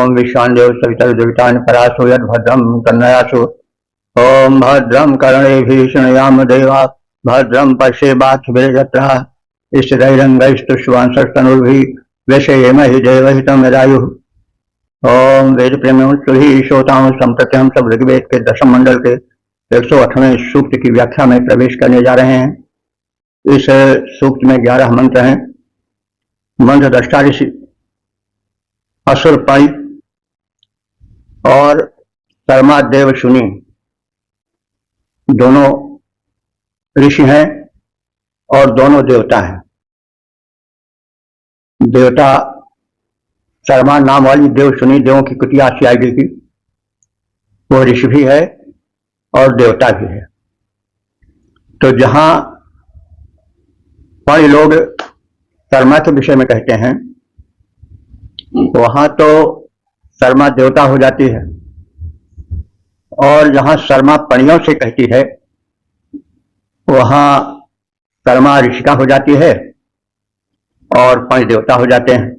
ओम विश्वान्देव सवितर्दुरितान् परासो यद्भद्रं तन्नयासु। ओम भद्रं कर्णेभिः शृणुयाम देवा भद्रं पश्येमाक्षभिर्यत्राः स्थिरैरङ्गैस्तुष्टुवांसस्तनूभिः व्यशेमहि देवहितं यदायुः। ओम वेद प्रेमी श्रोताओं संप्रति हम सब ऋग्वेद के दशम मंडल के 108वें सूक्त की व्याख्या में प्रवेश करने जा रहे हैं। इस सूक्त में 11 मंत्र हैं। मंत्र दृष्टा ऋषि, असुरपाई और शर्मा देव शुनि दोनों ऋषि हैं और दोनों देवता हैं। देवता शर्मा नाम वाली देव शुनि, देवों की कुटिया आई गई थी, वो ऋषि भी है और देवता भी है। तो जहां बड़े लोग शर्मा के विषय में कहते हैं वहां तो शर्मा देवता हो जाती है, और जहां शर्मा पणियों से कहती है वहां शर्मा ऋषिका हो जाती है और पणि देवता हो जाते हैं।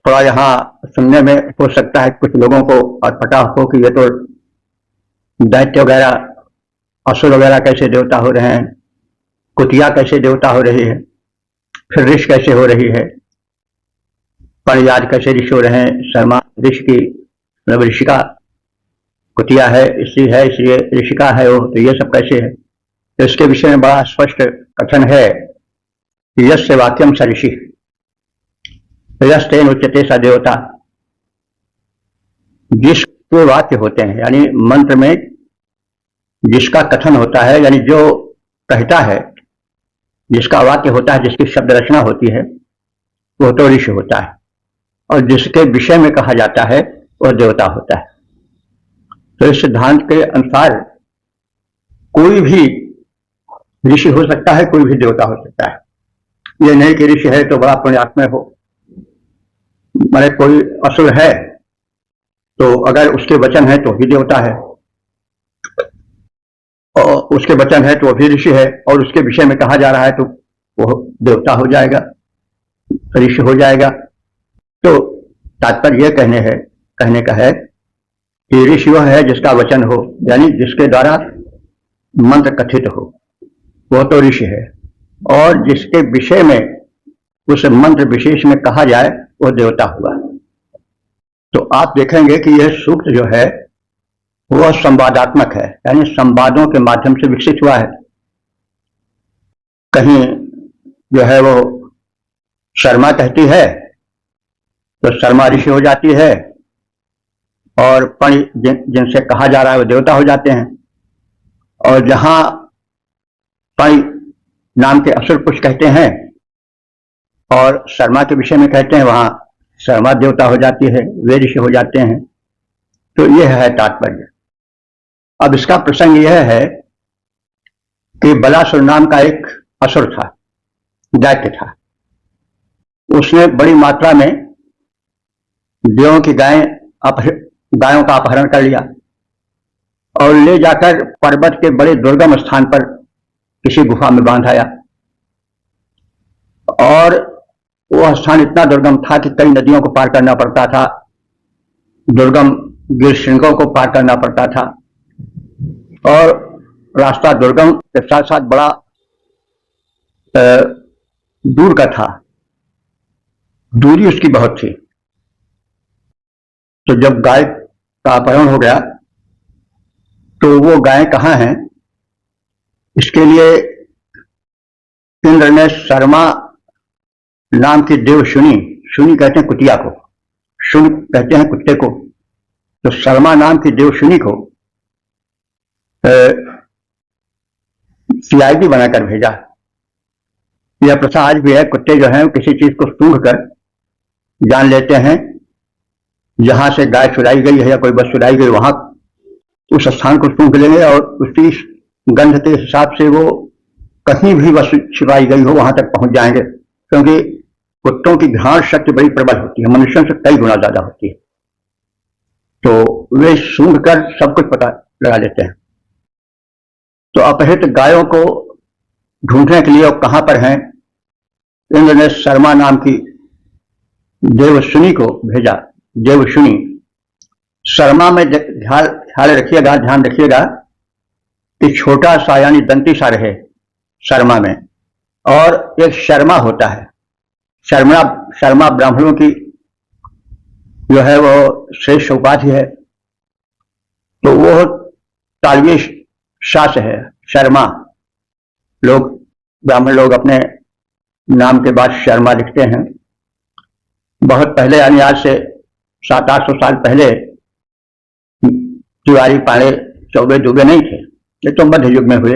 थोड़ा यहाँ सुनने में हो सकता है कुछ लोगों को अटपटा हो कि ये तो दैत्य वगैरह असुर वगैरह कैसे देवता हो रहे हैं, कुटिया कैसे देवता हो रही है, फिर ऋषि कैसे हो रही है, पणियाज कैसे ऋषि हो रहे हैं, शर्मा ऋषि की मतलब ऋषिका कुटिया है इसलिए ऋषिका है वो, तो ये सब कैसे है। तो इसके विषय में बड़ा स्पष्ट कथन है कि यस्य वाक्यम स ऋषि यस्तेन उच्यते स देवता। जिसके वाक्य होते हैं यानी मंत्र में जिसका कथन होता है, यानी जो कहता है, जिसका वाक्य होता है, जिसकी शब्द रचना होती है वो तो ऋषि होता है, और जिसके विषय में कहा जाता है वह देवता होता है। तो इस सिद्धांत के अनुसार कोई भी ऋषि हो सकता है, कोई भी देवता हो सकता है। ये नहीं कि ऋषि है तो बड़ा पुण्यात्मा हो, माने कोई असुर है तो अगर उसके वचन है तो भी देवता है, और उसके वचन है तो भी ऋषि है, और उसके विषय में कहा जा रहा है तो वो देवता हो जाएगा, ऋषि हो जाएगा। तो तात्पर्य यह कहने का है कि ऋषि वह है जिसका वचन हो, यानी जिसके द्वारा मंत्र कथित हो, वह तो ऋषि है, और जिसके विषय में उस मंत्र विशेष में कहा जाए वह देवता हुआ। तो आप देखेंगे कि यह सूक्त जो है वह संवादात्मक है, यानी संवादों के माध्यम से विकसित हुआ है। कहीं जो है वो शर्मा कहती है तो शर्मा ऋषि हो जाती है, और पणि जिनसे कहा जा रहा है वो देवता हो जाते हैं। और जहां पणि नाम के असुर कुछ कहते हैं और शर्मा के विषय में कहते हैं, वहां शर्मा देवता हो जाती है, वे ऋषि हो जाते हैं। तो यह है तात्पर्य। अब इसका प्रसंग यह है कि बलासुर नाम का एक असुर था, दैत्य था। उसने बड़ी मात्रा में देवों की गायों का अपहरण कर लिया और ले जाकर पर्वत के बड़े दुर्गम स्थान पर किसी गुफा में बांध आया। और वह स्थान इतना दुर्गम था कि कई नदियों को पार करना पड़ता था, दुर्गम गिर शृंगों को पार करना पड़ता था, और रास्ता दुर्गम के साथ साथ बड़ा दूर का था, दूरी उसकी बहुत थी। तो जब गाय का अपहरण हो गया तो वो गाय कहाँ हैं, इसके लिए इंद्र ने शर्मा नाम की देव शुनि कहते हैं कुटिया को, शुनि कहते हैं कुत्ते को, तो शर्मा नाम की देव शुनि को CID बनाकर भेजा। यह प्रथा आज भी है। कुत्ते जो हैं किसी चीज को सूंघ कर जान लेते हैं जहां से गाय चुराई गई है या कोई बस चुराई गई, वहां उस स्थान को सूंघ लेंगे और उसी गंध के हिसाब से वो कहीं भी वस्तु छिपाई गई हो वहां तक पहुंच जाएंगे, क्योंकि कुत्तों की घ्राण शक्ति बड़ी प्रबल होती है, मनुष्यों से कई गुना ज्यादा होती है। तो वे सूंघ कर सब कुछ पता लगा लेते हैं। तो अपहृत गायों को ढूंढने के लिए कहां पर हैं, इंद्र ने शर्मा नाम की देव शुनि को भेजा देवशुनी। शर्मा में ध्यान रखिएगा कि छोटा सा यानी दंती सा रहे शर्मा में, और एक शर्मा होता है। शर्मा ब्राह्मणों की जो है वो श्रेष्ठ उपाधि है, तो वो तालवी शास है शर्मा। ब्राह्मण लोग अपने नाम के बाद शर्मा लिखते हैं। बहुत पहले यानी आज से 700-800 साल पहले तिवारी पाड़े चौबे दुबे नहीं थे, ये तो मध्य युग में हुए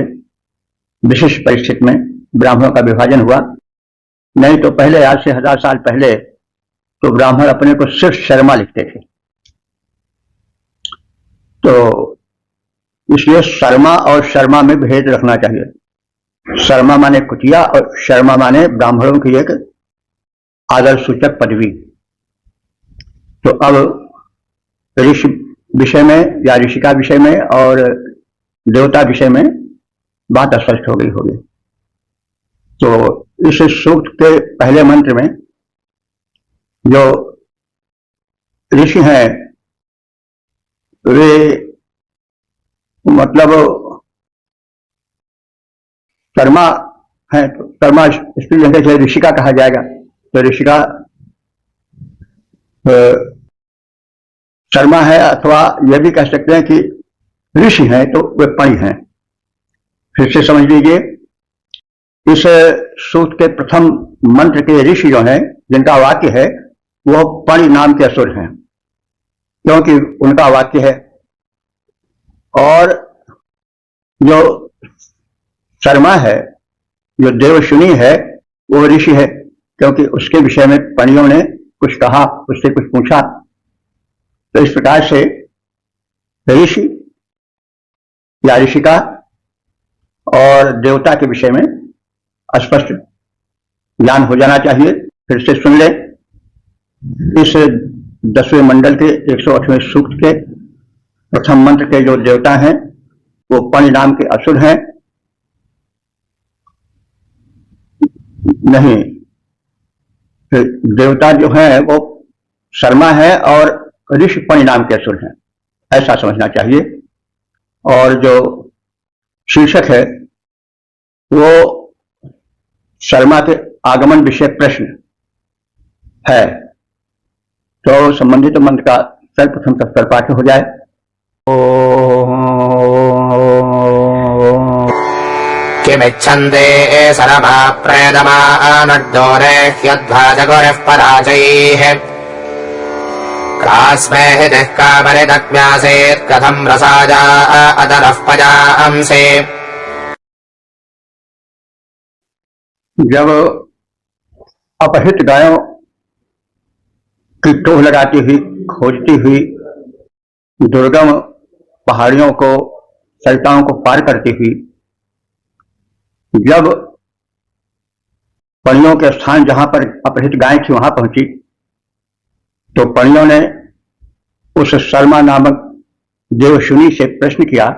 विशिष्ट परिस्थिति में ब्राह्मणों का विभाजन हुआ। नहीं तो पहले आज से 1000 साल पहले तो ब्राह्मण अपने को सिर्फ शर्मा लिखते थे। तो इसलिए शर्मा और शर्मा में भेद रखना चाहिए। शर्मा माने कुटिया और शर्मा माने ब्राह्मणों की एक आदर सूचक पदवी। तो अब ऋषि विषय में या ऋषिका विषय में और देवता विषय में बात स्पष्ट हो गई होगी। तो इस सूक्त के पहले मंत्र में जो ऋषि हैं वे मतलब शर्मा है, तो शर्मा स्त्रीलिंग से ऋषिका कहा जाएगा। तो ऋषिका शर्मा है, अथवा यह भी कह सकते हैं कि ऋषि हैं तो वे पणि हैं। फिर से समझ लीजिए, इस सूक्त के प्रथम मंत्र के ऋषि जो हैं, जिनका वाक्य है, वह पणि नाम के असुर हैं, क्योंकि उनका वाक्य है। और जो शर्मा है, जो देवशुनी है, वो ऋषि है, क्योंकि उसके विषय में पणियों ने कुछ कहा, उससे कुछ पूछा। तो इस प्रकार से ऋषि या ऋषिका और देवता के विषय में स्पष्ट ज्ञान हो जाना चाहिए। फिर से सुन ले, इस 10वें मंडल के 108वें सूक्त के प्रथम मंत्र के जो देवता हैं वो पणि नाम के असुर हैं। नहीं, देवता जो हैं वो शर्मा है और ऋषि पणि नाम के असुर हैं, ऐसा समझना चाहिए। और जो शीर्षक है वो शर्मा के आगमन विषय प्रश्न है। तो संबंधित मंत्र का सर्वप्रथम तत्पर पाठ हो जाए। किमिच्छन्ते सरमा प्रेदमानड्डोरे ह्यध्वाजगुरः पराजैः कास्मै हितः कामरिदज्ञासेत् कथं रसाजा अदरः पजांसे। जब अपहृत गायों की टोह लगाती हुई, खोजती हुई, दुर्गम पहाड़ियों को, सरिताओं को पार करती हुई, जब पणियों के स्थान जहां पर अपहृत गाय थी वहां पहुंची, तो पणियों ने उस शर्मा नामक देवशुनी से प्रश्न किया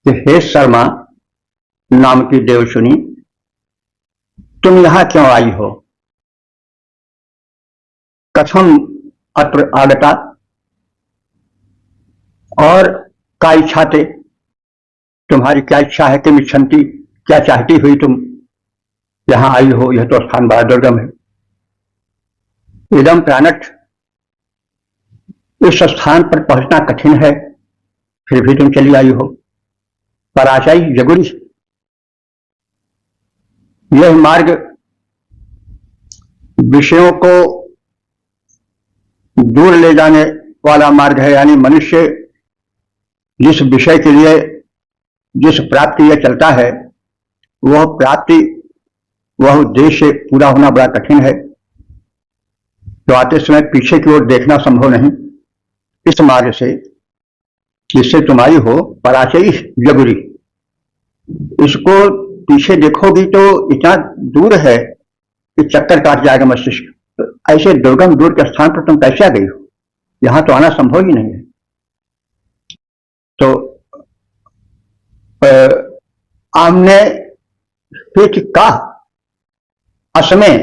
कि हे शर्मा नाम की देवशुनी, तुम यहां क्यों आई हो? कथम अत्र आगता, और का इच्छा थे, तुम्हारी क्या इच्छा है? किम इच्छन्ति, क्या चाहती हुई तुम यहां आई हो? यह तो स्थान बड़ा दुर्गम है। इदम प्राणट, इस स्थान पर पहुंचना कठिन है, फिर भी तुम चली आई हो। पराशय जगुरी, यह मार्ग विषयों को दूर ले जाने वाला मार्ग है, यानी मनुष्य जिस विषय के लिए, जिस प्राप्ति लिए चलता है, वह प्राप्ति, वह उद्देश्य पूरा होना बड़ा कठिन है। तो आते समय पीछे की ओर देखना संभव नहीं। इस मार्ग से जिससे तुम्हारी हो, पराचई जगुरी, इसको पीछे देखोगी तो इतना दूर है कि चक्कर काट जाएगा मस्तिष्क। तो ऐसे दुर्गम दूर के स्थान पर तुम कैसे आ गई हो? यहां तो आना संभव ही नहीं है। तो आमने पेट का असमय,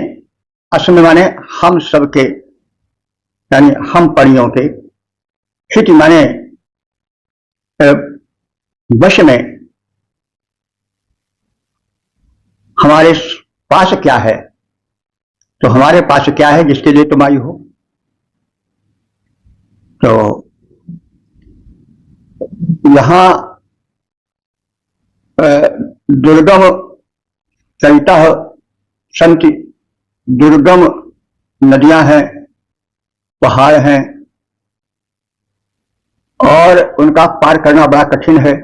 असमय माने हम सबके, यानी हम पणियों के, हित माने वश में, हमारे पास क्या है, तो हमारे पास क्या है जिसके लिए तुम आई हो। तो यहां दुर्गम चलता संति, दुर्गम नदियां हैं, पहाड़ हैं और उनका पार करना बड़ा कठिन है।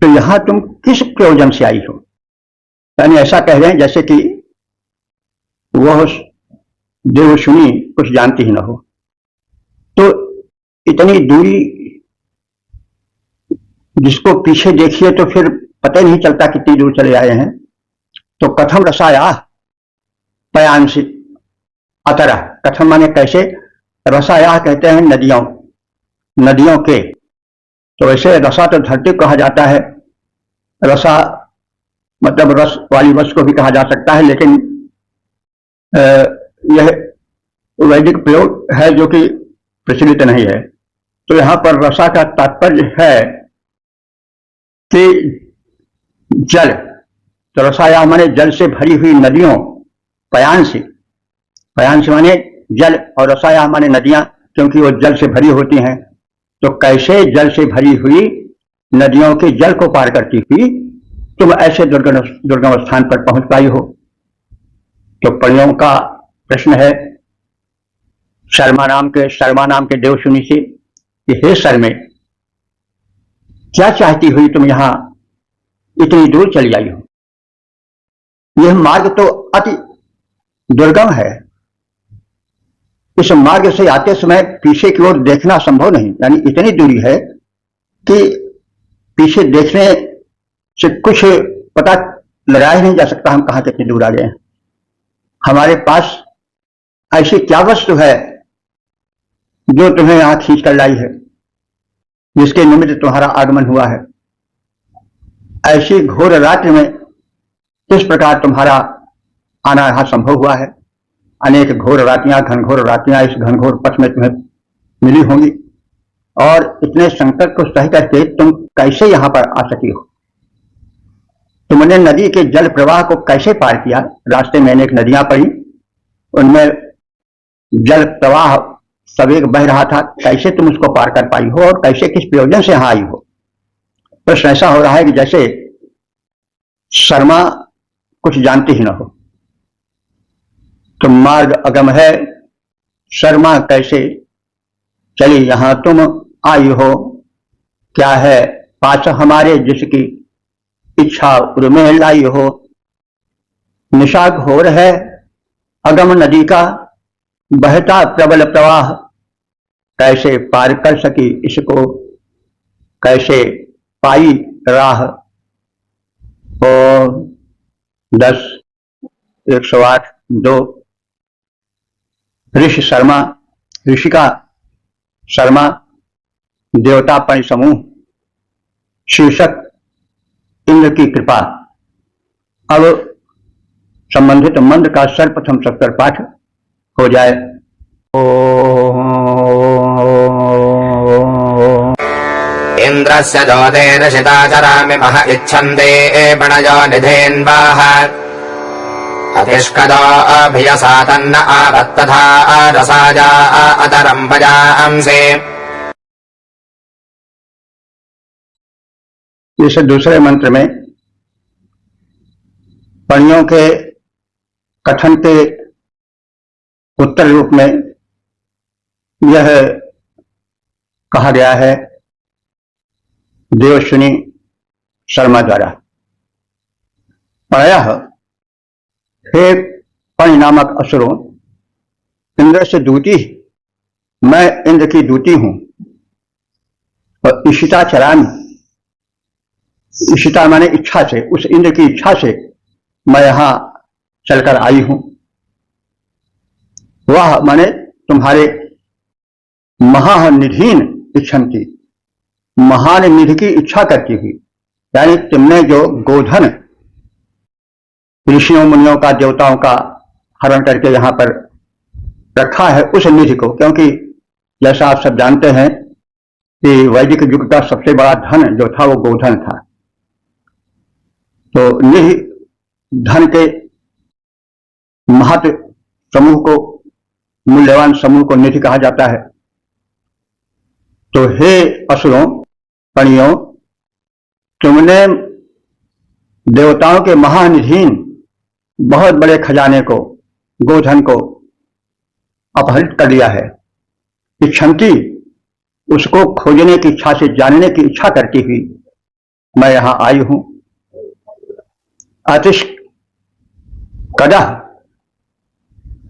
तो यहां तुम किस प्रयोजन से आई हो, यानी ऐसा कह रहे हैं जैसे कि वह देवशुनी कुछ जानती ही न हो। तो इतनी दूरी जिसको पीछे देखिए तो फिर पता ही नहीं चलता कितनी दूर चले आए हैं। तो कथम रसाया पयांसी अतरा, कथम माने कैसे, रसाया कहते हैं नदियों, नदियों के। तो ऐसे रसा तो धरती कहा जाता है, रसा मतलब रस वाली वस्तु को भी कहा जा सकता है, लेकिन यह वैदिक प्रयोग है जो कि प्रचलित नहीं है। तो यहां पर रसा का तात्पर्य है कि जल, तो रसाया माने जल से भरी हुई नदियों, पयांसी, पयांसी माने जल और रसाया माने नदियां, क्योंकि वो जल से भरी होती हैं। तो कैसे जल से भरी हुई नदियों के जल को पार करती हुई तुम ऐसे दुर्गम स्थान पर पहुंच पाई हो। तो पणियों का प्रश्न है शर्मा नाम के देवशुनी से कि हे शर्मे, क्या चाहती हुई तुम यहां इतनी दूर चली आई हो। यह मार्ग तो अति दुर्गम है, इस मार्ग से आते समय पीछे की ओर देखना संभव नहीं, यानी इतनी दूरी है कि पीछे देखने से कुछ पता लगाया ही नहीं जा सकता हम कहां कितनी दूर आ गए हैं। हमारे पास ऐसी क्या वस्तु है जो तुम्हें यहां खींच कर लाई है, जिसके निमित्त तुम्हारा आगमन हुआ है। ऐसी घोर रात्रि में किस प्रकार तुम्हारा आना यहां संभव हुआ है। अनेक घोर रातियां, घनघोर रातियां इस घनघोर पथ में तुम्हें मिली होंगी, और इतने संकट को सह करके तुम कैसे यहां पर आ सकी हो। तुमने नदी के जल प्रवाह को कैसे पार किया। रास्ते में अनेक नदियां पड़ी, उनमें जल प्रवाह सवेग बह रहा था, कैसे तुम उसको पार कर पाई हो और कैसे किस प्रयोजन से यहां आई हो। प्रश्न ऐसा हो रहा है कि जैसे शर्मा कुछ जानती ही न हो। तो मार्ग अगम है, शर्मा कैसे चली यहां तुम आई हो। क्या है पास हमारे जिसकी इच्छा उर्मे लाई हो। निशा घोर है अगम नदी का, बहता प्रबल प्रवाह, कैसे पार कर सकी इसको, कैसे पाई राह। और 10 108 2 ऋषि शर्मा, ऋषिका शर्मा, देवता पणि समूह, शीर्षक इंद्र की कृपा। अब संबंधित मंत्र का सर्वप्रथम सत्तर पाठ हो जाए। इंद्रस्य जोतेन शिताचरामि मह इच्छन्ते बणयो निधेन्वाह अतिष्कदो अभियसा तन्न आवत्तथा रसाजा अतरम् भजांसे। इस दूसरे मंत्र में पणियों के कथन के उत्तर रूप में यह कहा गया है देवशुनी शर्मा द्वारा। प्रायः हे पणि नामक असुरों, इंद्र से दूती, मैं इंद्र की दूती हूं। और इशिता चरामी, इशिता माने इच्छा से, उस इंद्र की इच्छा से मैं यहां चलकर आई हूं। वह माने तुम्हारे महानिधीन इच्छन्ति, महान निधि की इच्छा करती हुई, यानी तुमने जो गोधन ऋषियों मुनियों का देवताओं का हरण करके यहां पर रखा है उस निधि को, क्योंकि जैसा आप सब जानते हैं कि वैदिक युग का सबसे बड़ा धन जो था वो गोधन था। तो निधि धन के महत्व समूह को, मूल्यवान समूह को निधि कहा जाता है। तो हे असुरों, पणियों, तुमने देवताओं के महानिधीन बहुत बड़े खजाने को, गोधन को अपहरित कर लिया है। इच्छन्ति, उसको खोजने की इच्छा से, जानने की इच्छा करती हुई मैं यहां आई हूं। अतिश कदह,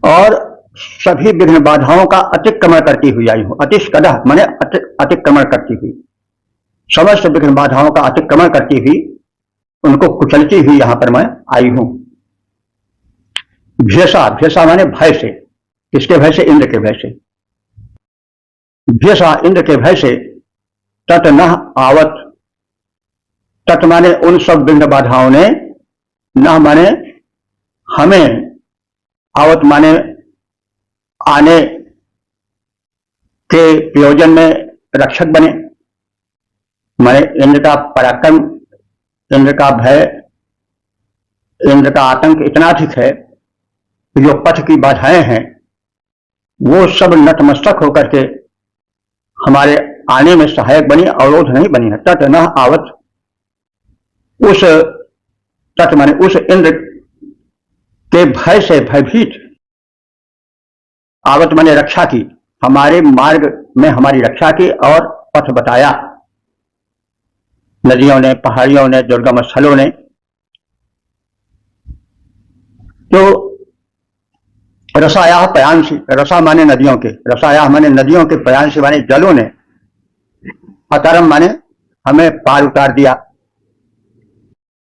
और सभी विघ्न बाधाओं का अतिक्रमण करती हुई आई हूं। अतिश कदह माने अतिक्रमण करती हुई, समस्त विघ्न बाधाओं का अतिक्रमण करती हुई, उनको कुचलती हुई यहां पर मैं आई हूं। भ्यसा, भ्यसा माने भय से। किसके भय से? इंद्र के भय से। भ्यसा, इंद्र के भय से। तट न आवत, तट माने उन सब विघ्न बाधाओं ने, न माने हमें, आवत माने आने के प्रयोजन में रक्षक बने। माने इंद्र का पराक्रम, इंद्र का भय, इंद्र का आतंक इतना अधिक है कि जो पथ की बाधाएं हैं वो सब नतमस्तक होकर के हमारे आने में सहायक बनी, अवरोध नहीं बनी है। तट न आवत, उस तट माने उस इंद्र के भय से भयभीत, आवत माने रक्षा की, हमारे मार्ग में हमारी रक्षा की और पथ बताया नदियों ने, पहाड़ियों ने, दुर्गम स्थलों ने। तो रसाया पयांशी, रसा माने नदियों के, रसाया माने नदियों के, पयांशी माने जलों ने, अतरम माने हमें पार उतार दिया।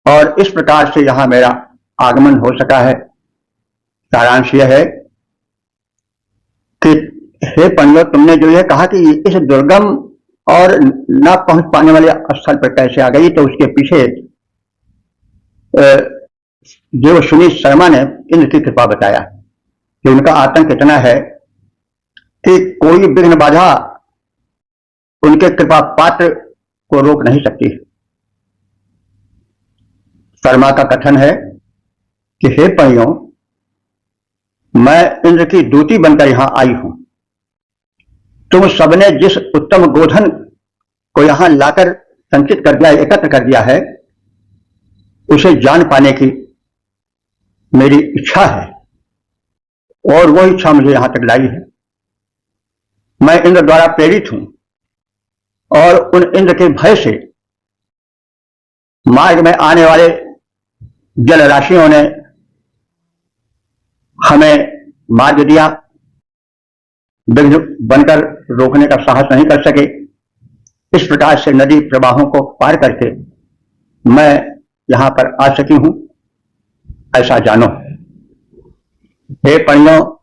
और इस प्रकार से यहां मेरा आगमन हो सका है। सारांश यह है कि हे पंडित, तुमने जो यह कहा कि इस दुर्गम और न पहुंच पाने वाले स्थल पर कैसे आ गई, तो उसके पीछे देवशुनि शर्मा ने इंद्र की कृपा बताया कि उनका आतंक इतना है कि कोई विघ्न बाधा उनके कृपा पात्र को रोक नहीं सकती। शर्मा का कथन है कि हे पणियों, मैं इंद्र की दूती बनकर यहां आई हूं। तुम सबने जिस उत्तम गोधन को यहां लाकर संचित कर दिया, एकत्र कर दिया है, उसे जान पाने की मेरी इच्छा है और वो इच्छा मुझे यहां तक लाई है। मैं इंद्र द्वारा प्रेरित हूं और उन इंद्र के भय से मार्ग में आने वाले जल राशियों ने हमें मार्ग दिया, विघ्न बनकर रोकने का साहस नहीं कर सके। इस प्रकार से नदी प्रवाहों को पार करके मैं यहां पर आ सकी हूं, ऐसा जानो। हे पणियों,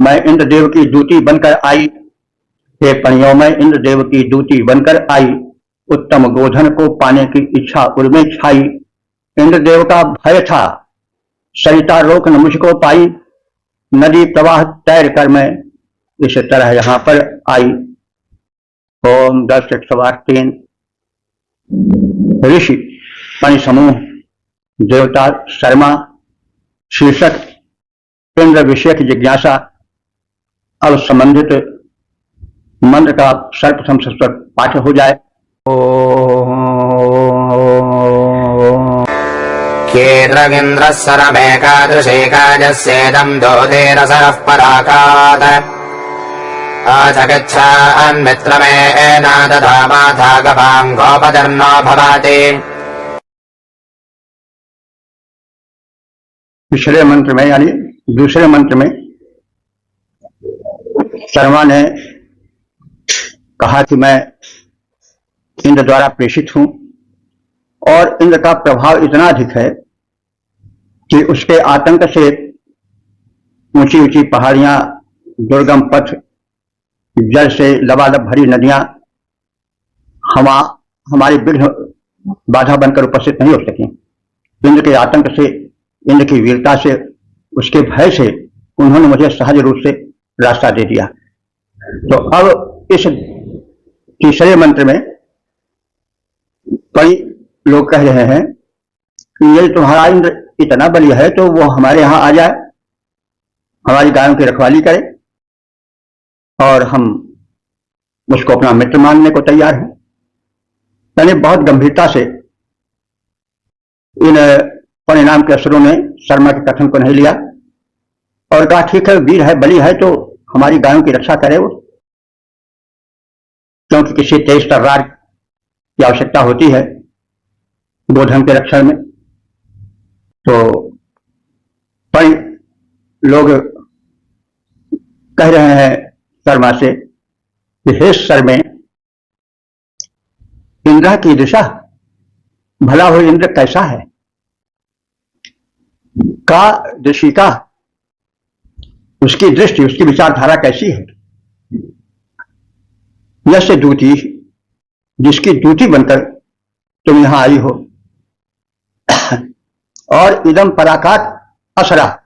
मैं इंद्रदेव की दूती बनकर आई। हे पणियों, मैं इंद्रदेव की दूती बनकर आई। उत्तम गोधन को पाने की इच्छा उर्मे छाई। इंद्रदेव का भय था, सरिता रोक न मुझको पाई। नदी प्रवाह तैर कर मैं इस तरह यहां पर आई। ओम 10:108 ऋषि पणि समूह देवता शर्मा, शीर्षक इंद्र विषयक जिज्ञासा। अब संबंधित मंत्र का सर्वप्रथम संस्कृत पाठ हो जाए। केन्द्रगिन्द्रः सरमेकादशेकाजस्येदम् दोधेरसरः पराकात् आचगच्छान्मित्रमेनादधामाथागभाङ्गोपदर्नो भवाति। पिछले मंत्र में यानी दूसरे मंत्र में शर्मा ने कहा कि मैं इंद्र द्वारा प्रेषित हूं और इंद्र का प्रभाव इतना अधिक है कि उसके आतंक से ऊंची ऊंची पहाड़ियां, दुर्गम पथ, जल से लबालब भरी नदियां हमारी विघ्न बाधा बनकर उपस्थित नहीं हो सकी। इंद्र के आतंक से, इंद्र की वीरता से, उसके भय से उन्होंने मुझे सहज रूप से रास्ता दे दिया। तो अब इस तीसरे मंत्र में कई लोग कह रहे हैं कि ये तुम्हारा इंद्र इतना बलिया है तो वो हमारे यहाँ आ जाए, हमारी गायों की रखवाली करे, और हम उसको अपना मित्र मानने को तैयार हैं। यानी बहुत गंभीरता से इन परिणाम के असुरों ने शर्मा के कथन को नहीं लिया और कहा ठीक है, वीर है, बलि है, तो हमारी गायों की रक्षा करे वो, क्योंकि किसी तेज तर्रार की आवश्यकता होती है गोधन के रक्षण में। तो कई लोग कह रहे हैं शर्मा से कि हे शर्मे, इंद्र की दिशा, भला हो इंद्र कैसा है, का दृशिका, उसकी दृष्टि, उसकी विचारधारा कैसी है। यश दूती, जिसकी दूती बनकर तुम यहां आई हो, और इदम पराकात असरा,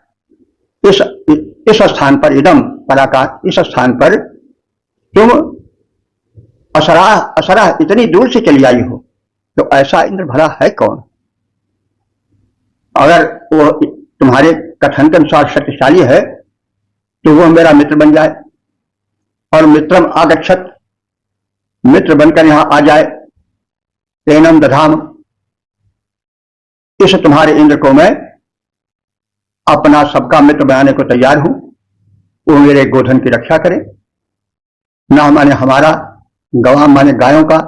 इस स्थान पर, इदम पराकात, इस स्थान पर तुम असरा इतनी दूर से चली आई हो, तो ऐसा इंद्र भला है कौन। अगर वो तुम्हारे कथन के अनुसार शक्तिशाली है तो वो मेरा मित्र बन जाए, और मित्रम आगच्छत, मित्र बनकर यहां आ जाए, तेनम दधाम, इस तुम्हारे इंद्र को मैं अपना सबका मित्र बनाने को तैयार हूं, वो मेरे गोधन की रक्षा करे। ना माने हमारा, गवाम माने गायों का,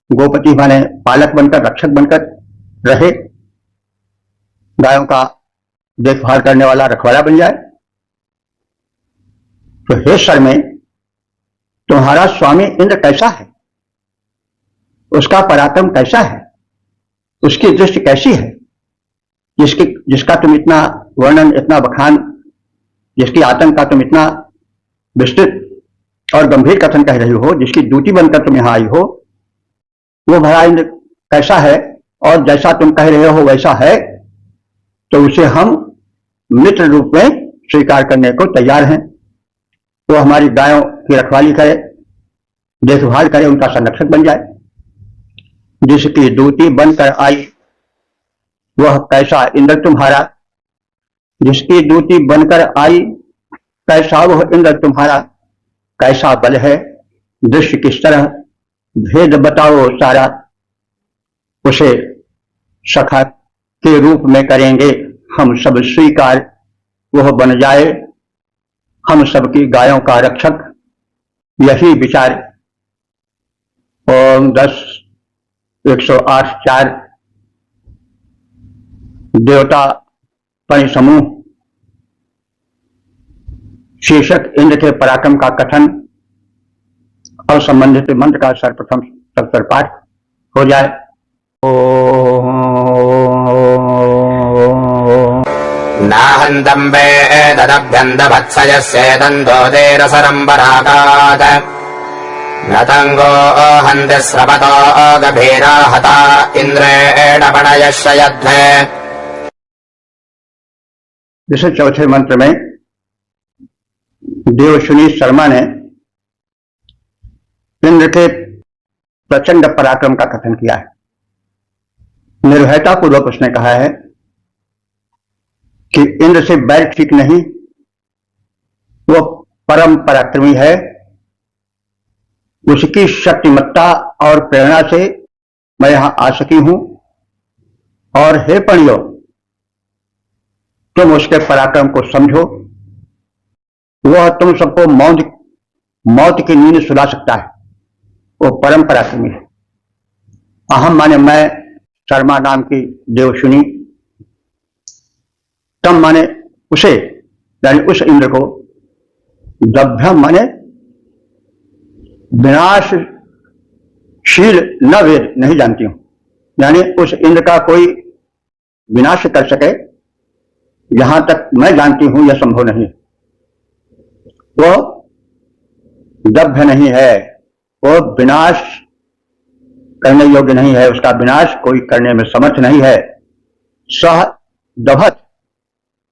गोपति माने पालक बनकर, रक्षक बनकर रहे, गायों का देखभाल करने वाला रखवाला बन जाए। तो हे शर्मे, तुम्हारा स्वामी इंद्र कैसा है, उसका पराक्रम कैसा है, उसकी दृष्टि कैसी है, जिसका तुम इतना वर्णन, इतना बखान, जिसकी आतंक का तुम इतना विस्तृत और गंभीर कथन कह रही हो, जिसकी दूती बनकर तुम यहां आई हो, वो भला इंद्र कैसा है, और जैसा तुम कह रहे हो वैसा है, तो उसे हम मित्र रूप में स्वीकार करने को तैयार हैं। वो हमारी गायों की रखवाली करे, देखभाल करे, उनका संरक्षक बन जाए। जिसकी दूती बनकर आई वह कैसा इंद्र तुम्हारा, जिसकी दूती बनकर आई कैसा वह इंद्र तुम्हारा, कैसा बल है, दृश्य किस तरह, भेद बताओ सारा, उसे सखा के रूप में करेंगे हम सब स्वीकार, वह बन जाए हम सबकी गायों का रक्षक, यही विचार। ओम 10 108 4 देवता परिसमूह शीर्षक इंद्र के पराक्रम का कथन और संबंधित मंत्र का सर्वप्रथम सत्तर पाठ हो जाए। नाहन्तम् वेददभ्यन्दभत्सयस्येदन्तोदेरसरम्बराकात् न तङ्गो हन्ति स्रवतो गभीरा हता इन्द्रेण पणयश्रयध्वे। जैसे चौथे मंत्र में देवशुनी शर्मा ने इंद्र के प्रचंड पराक्रम का कथन किया है। निर्भयता पूर्वक उसने कहा है कि इंद्र से बैर ठीक नहीं, वो परम पराक्रमी है, उसकी शक्तिमत्ता और प्रेरणा से मैं यहां आ सकी हूं, और हे पणियो, तुम उसके पराक्रम को समझो, वह तुम सबको मौत की नींद सुला सकता है, वो परम पराक्रमी है। अहम माने मैं, शर्मा नाम की देवशुनी, तम माने उसे, यानी उस इंद्र को, दभ्यम माने विनाशशील न वेद, नहीं जानती हूं, यानी उस इंद्र का कोई विनाश कर सके, यहां तक मैं जानती हूं यह संभव नहीं। वो दभ्य नहीं है, वो विनाश करने योग्य नहीं है, उसका विनाश कोई करने में समर्थ नहीं है। सह दभत,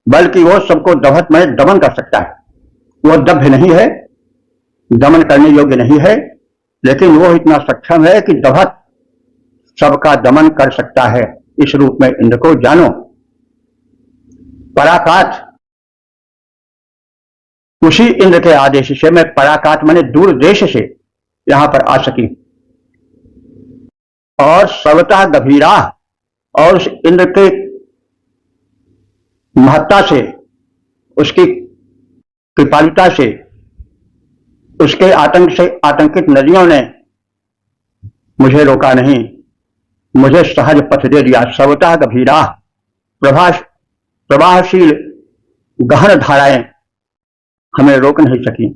बल्कि वो सबको दभत में दमन कर सकता है, वो दभ्य नहीं है, दमन करने योग्य नहीं है, लेकिन वो इतना सक्षम है कि दभत सबका दमन कर सकता है। इस रूप में इंद्र को जानो। पराकात, उसी इंद्र के आदेश से मैं पराकात माने दूर देश से यहां पर आ सकी। और सर्वतः गंभीरा, और उस इंद्र के महत्ता से, उसकी कृपालुता से, उसके आतंक से आतंकित नदियों ने मुझे रोका नहीं, मुझे सहज पथ दे दिया। सर्वतः गंभीरा, प्रवाहशील गहन धाराएं हमें रोक नहीं सकी,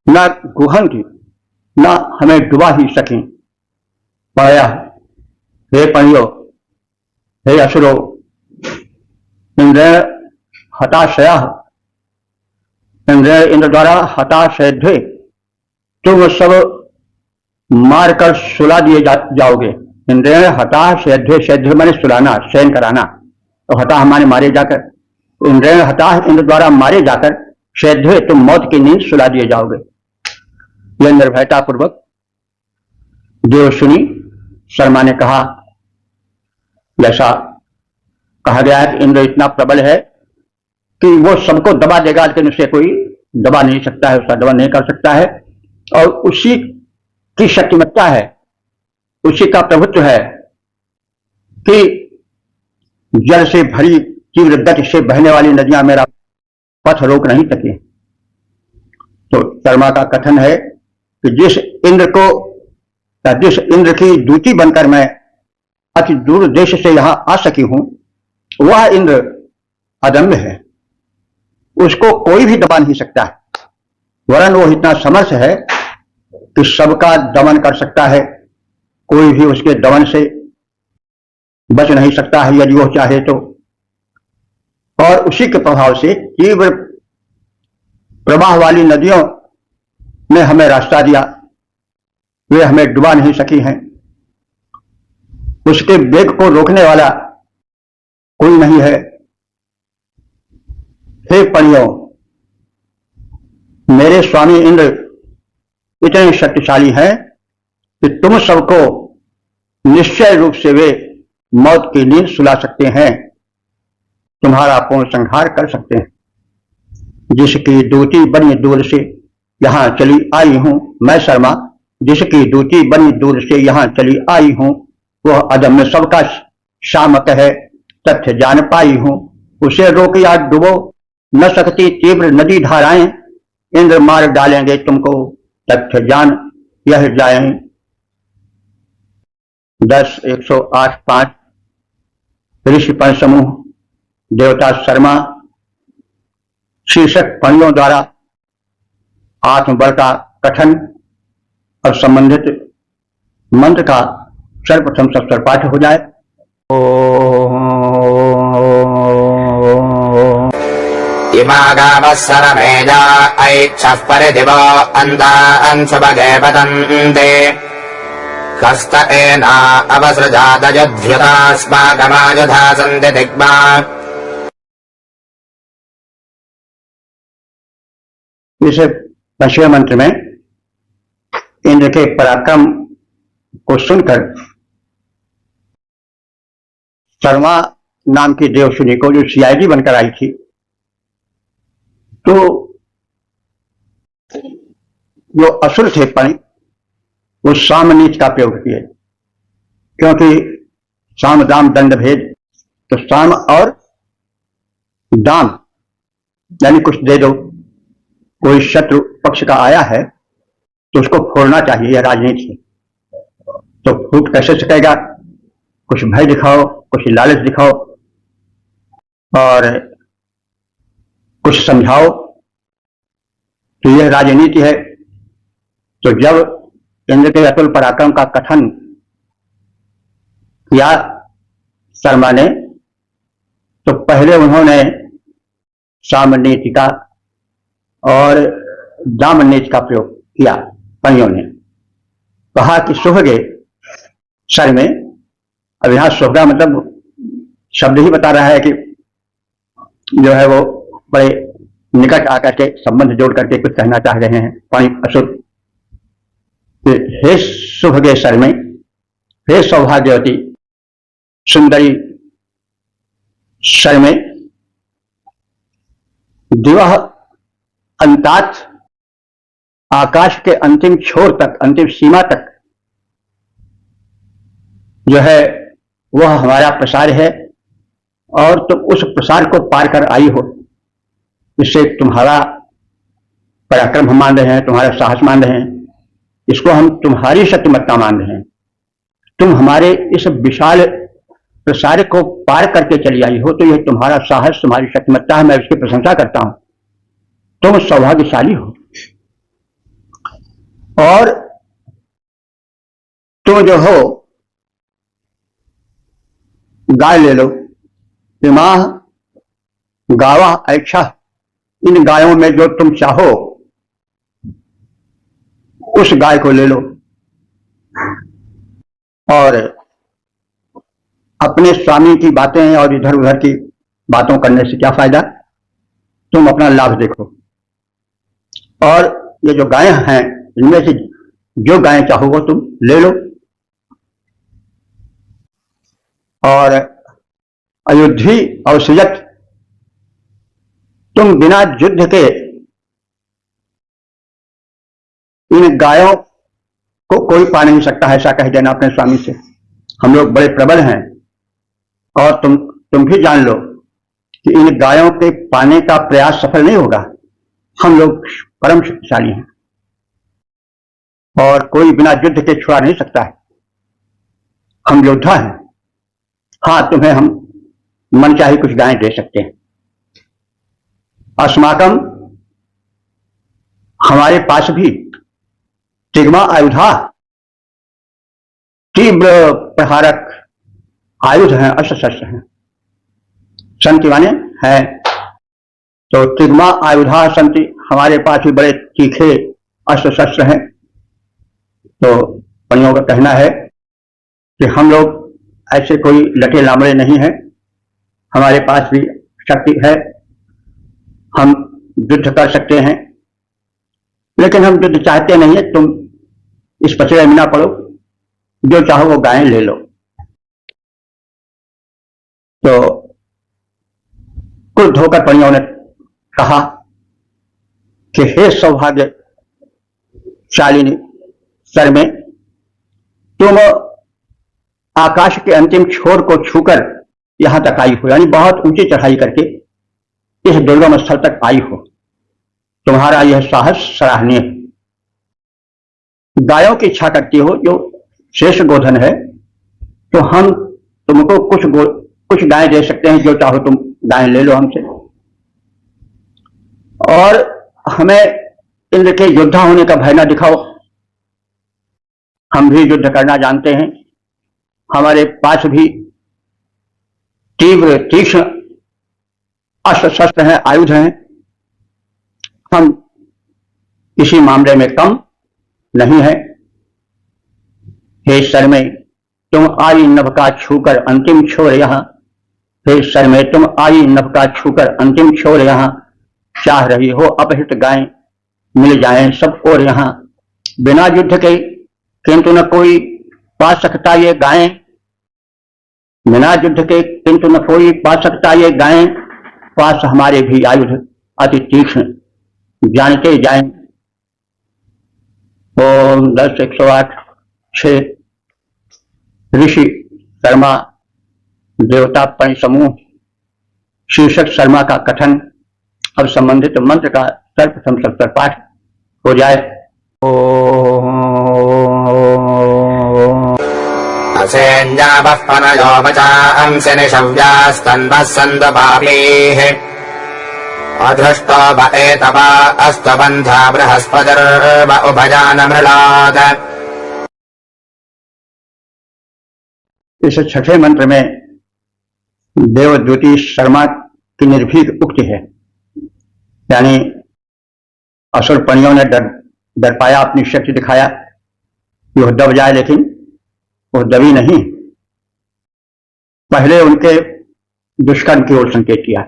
न गुहन की, न हमें डुबा ही सकी। पाया, हे पणियो, हे असुरो, इंद्र हताशय, इंद्र द्वारा हताशय, तुम सब मारकर सुला दिए जाओगे। इंद्र हताशय, शैध्य माने सुलाना, शयन कराना, तो हता माने मारे जाकर, इंद्र हता, इंद्र द्वारा मारे जाकर, शैध्य तुम मौत की नींद सुला दिए जाओगे। यह निर्भयता पूर्वक देवशुनि शर्मा ने कहा। जैसा कहा गया है कि इंद्र इतना प्रबल है कि वो सबको दबा देगा, लेकिन उसे कोई दबा नहीं सकता है, उसका दबा नहीं कर सकता है। और उसी की शक्तिमत्ता है, उसी का प्रभुत्व है कि जल से भरी तीव्र गति से बहने वाली नदियां मेरा पथ रोक नहीं सकी। तो शर्मा का कथन है कि जिस इंद्र की दूती बनकर मैं अति दूर देश से यहां आ सकी हूं, वह इंद्र अदम्य है, उसको कोई भी दबा नहीं सकता है। वरन वो इतना समर्थ है कि सबका दमन कर सकता है, कोई भी उसके दमन से बच नहीं सकता है यदि वो चाहे तो। और उसी के प्रभाव से तीव्र प्रवाह वाली नदियों ने हमें रास्ता दिया, वे हमें डुबा नहीं सकी हैं। उसके वेग को रोकने वाला कोई नहीं है। हे पणियों, मेरे स्वामी इंद्र इतने शक्तिशाली हैं कि तुम सबको निश्चय रूप से वे मौत की नींद सुला सकते हैं, तुम्हारा पूर्ण संहार कर सकते हैं। जिसकी दूती बड़ी दूर से यहां चली आई हूं, मैं शर्मा जिसकी दूती बड़ी दूर से यहां चली आई हूं, वह अदम्य सबका शामक है, तथ्य जान पाई हूं। उसे रोक या डुबो न सकती तीव्र नदी धाराएं, इंद्र मार डालेंगे तुमको, तथ्य जान यह जाए। 10-108-5 ऋषि पंच समूह देवता शर्मा शीर्षक पणियों द्वारा आत्मबल का कथन और संबंधित मंत्र का सर्वप्रथम सप्तर पाठ हो जाए। इमागावः सरमेजा ऐच्छः परिदिवो अन्तांशुभगे पतन्ते हस्त एना अवसृजादयुध्यतास्माकमायुधा सन्ति दिग्मा। इस पंचवें मंत्र में इंद्र के पराक्रम को सुनकर शर्मा नाम की देवशुनि को जो सीआईडी बनकर आई थी, तो जो असुर थे पणि, वो साम नीच का प्रयोग किए, क्योंकि साम दाम दंड भेद, तो साम और दाम यानी कुछ दे दो। कोई शत्रु पक्ष का आया है तो उसको फोड़ना चाहिए, यह राजनीति है। तो फूट कैसे सकेगा? कुछ भय दिखाओ, कुछ लालच दिखाओ और कुछ समझाओ, तो यह राजनीति है। तो जब इंद्र के अतुल पराक्रम का कथन किया शर्मा ने, तो पहले उन्होंने सामनीति का और दामनीति का प्रयोग किया। पणियों ने कहा कि सुभगे सर में, अब यहां सुभगा मतलब शब्द ही बता रहा है कि जो है वो बड़े निकट आकर के संबंध जोड़ करके कुछ कहना चाह रहे हैं पाणी असुर। हे सुभगे शर्मे, हे सौभाग्यवती सुंदरी शर्मे, दिवह अंतात, आकाश के अंतिम छोर तक, अंतिम सीमा तक जो है वह हमारा प्रसार है, और तुम उस प्रसार को पार कर आई हो। इससे तुम्हारा पराक्रम हम मान रहे हैं, तुम्हारा साहस मान रहे हैं, इसको हम तुम्हारी शक्तिमत्ता मान रहे हैं। तुम हमारे इस विशाल प्रसार को पार करके चली आई हो, तो यह तुम्हारा साहस, तुम्हारी शक्तिमत्ता है, मैं इसकी प्रशंसा करता हूं। तुम सौभाग्यशाली हो। और तुम जो हो गाय ले लो, इमाह गावा ऐच्छा, इन गायों में जो तुम चाहो उस गाय को ले लो। और अपने स्वामी की बातें और इधर उधर की बातों करने से क्या फायदा, तुम अपना लाभ देखो। और ये जो गायें हैं, इनमें से जो गायें चाहो वो तुम ले लो। और अयोध्या और सुजत, तुम बिना युद्ध के इन गायों को कोई पा नहीं सकता है, ऐसा कह देना अपने स्वामी से। हम लोग बड़े प्रबल हैं, और तुम भी जान लो कि इन गायों के पाने का प्रयास सफल नहीं होगा। हम लोग परम शक्तिशाली हैं, और कोई बिना युद्ध के छुड़ा नहीं सकता है। हम योद्धा हैं। हाँ, तुम्हें हम मन चाहे कुछ गायें दे सकते हैं। अस्माकम, हमारे पास भी तिग्मा आयुधा, तीव्र प्रहारक आयुध हैं, अस्त्र शस्त्र हैं। संति माने है, तो तिग्मा आयुधा संति, हमारे पास भी बड़े तीखे अस्त्र शस्त्र हैं। तो पणियों का कहना है कि हम लोग ऐसे कोई लटे लामड़े नहीं हैं, हमारे पास भी शक्ति है, हम युद्ध कर सकते हैं। लेकिन हम युद्ध चाहते नहीं है। तुम इस पचड़े में ना पड़ो, जो चाहो वो गायें ले लो। तो क्रुद्ध होकर पणियों ने कहा कि हे सौभाग्यशालिनी शर्मे, तुम आकाश के अंतिम छोर को छूकर यहां तक आई हो, यानी बहुत ऊंची चढ़ाई करके इस दुर्गम स्थल तक आई हो। तुम्हारा यह साहस सराहनीय है। गायों की इच्छा करती हो, जो शेष गोधन है, तो हम तुमको कुछ गायें दे सकते हैं, जो चाहो तुम गायें ले लो हमसे। और हमें इंद्र के योद्धा होने का भय न दिखाओ, हम भी युद्ध करना जानते हैं। हमारे पास भी तीव्र तीक्ष्ण अस्त्र शस्त्र हैं, आयुध हैं। हम किसी मामले में कम नहीं है। हे शर्मे, तुम आई नभ का छूकर अंतिम छोर यहां, हे शर्मे, तुम आई नभ का छूकर अंतिम छोर यहां, चाह रही हो अपहृत गायें मिल जाएं सब और यहां। बिना युद्ध के किंतु न कोई पा सकता ये गायें, बिना युद्ध के किंतु न कोई पा सकता ये गायें, पास हमारे भी आयुध अति तीक्ष्ण जानते जाएं। ओम 10-108-6 ऋषि शर्मा देवता पणि समूह शीर्षक शर्मा का कथन। अब संबंधित मंत्र का सर्वप्रथम सत्तर पाठ हो जाए। असेन्यावः पनयो वचांसि निशव्यास्तन्वः सन्दपापीः अधृष्टो व एतव अस्तबन्धा बृहस्पतिर्व उभयानमृळात्। इस छठे मंत्र में देवद्युति शर्मा की निर्भीक उक्ति है, यानी असुर पणियों ने डर पाया, अपनी शक्ति दिखाया कि वह दब जाए, लेकिन वह दबी नहीं। पहले उनके दुष्कर्म की ओर संकेत किया।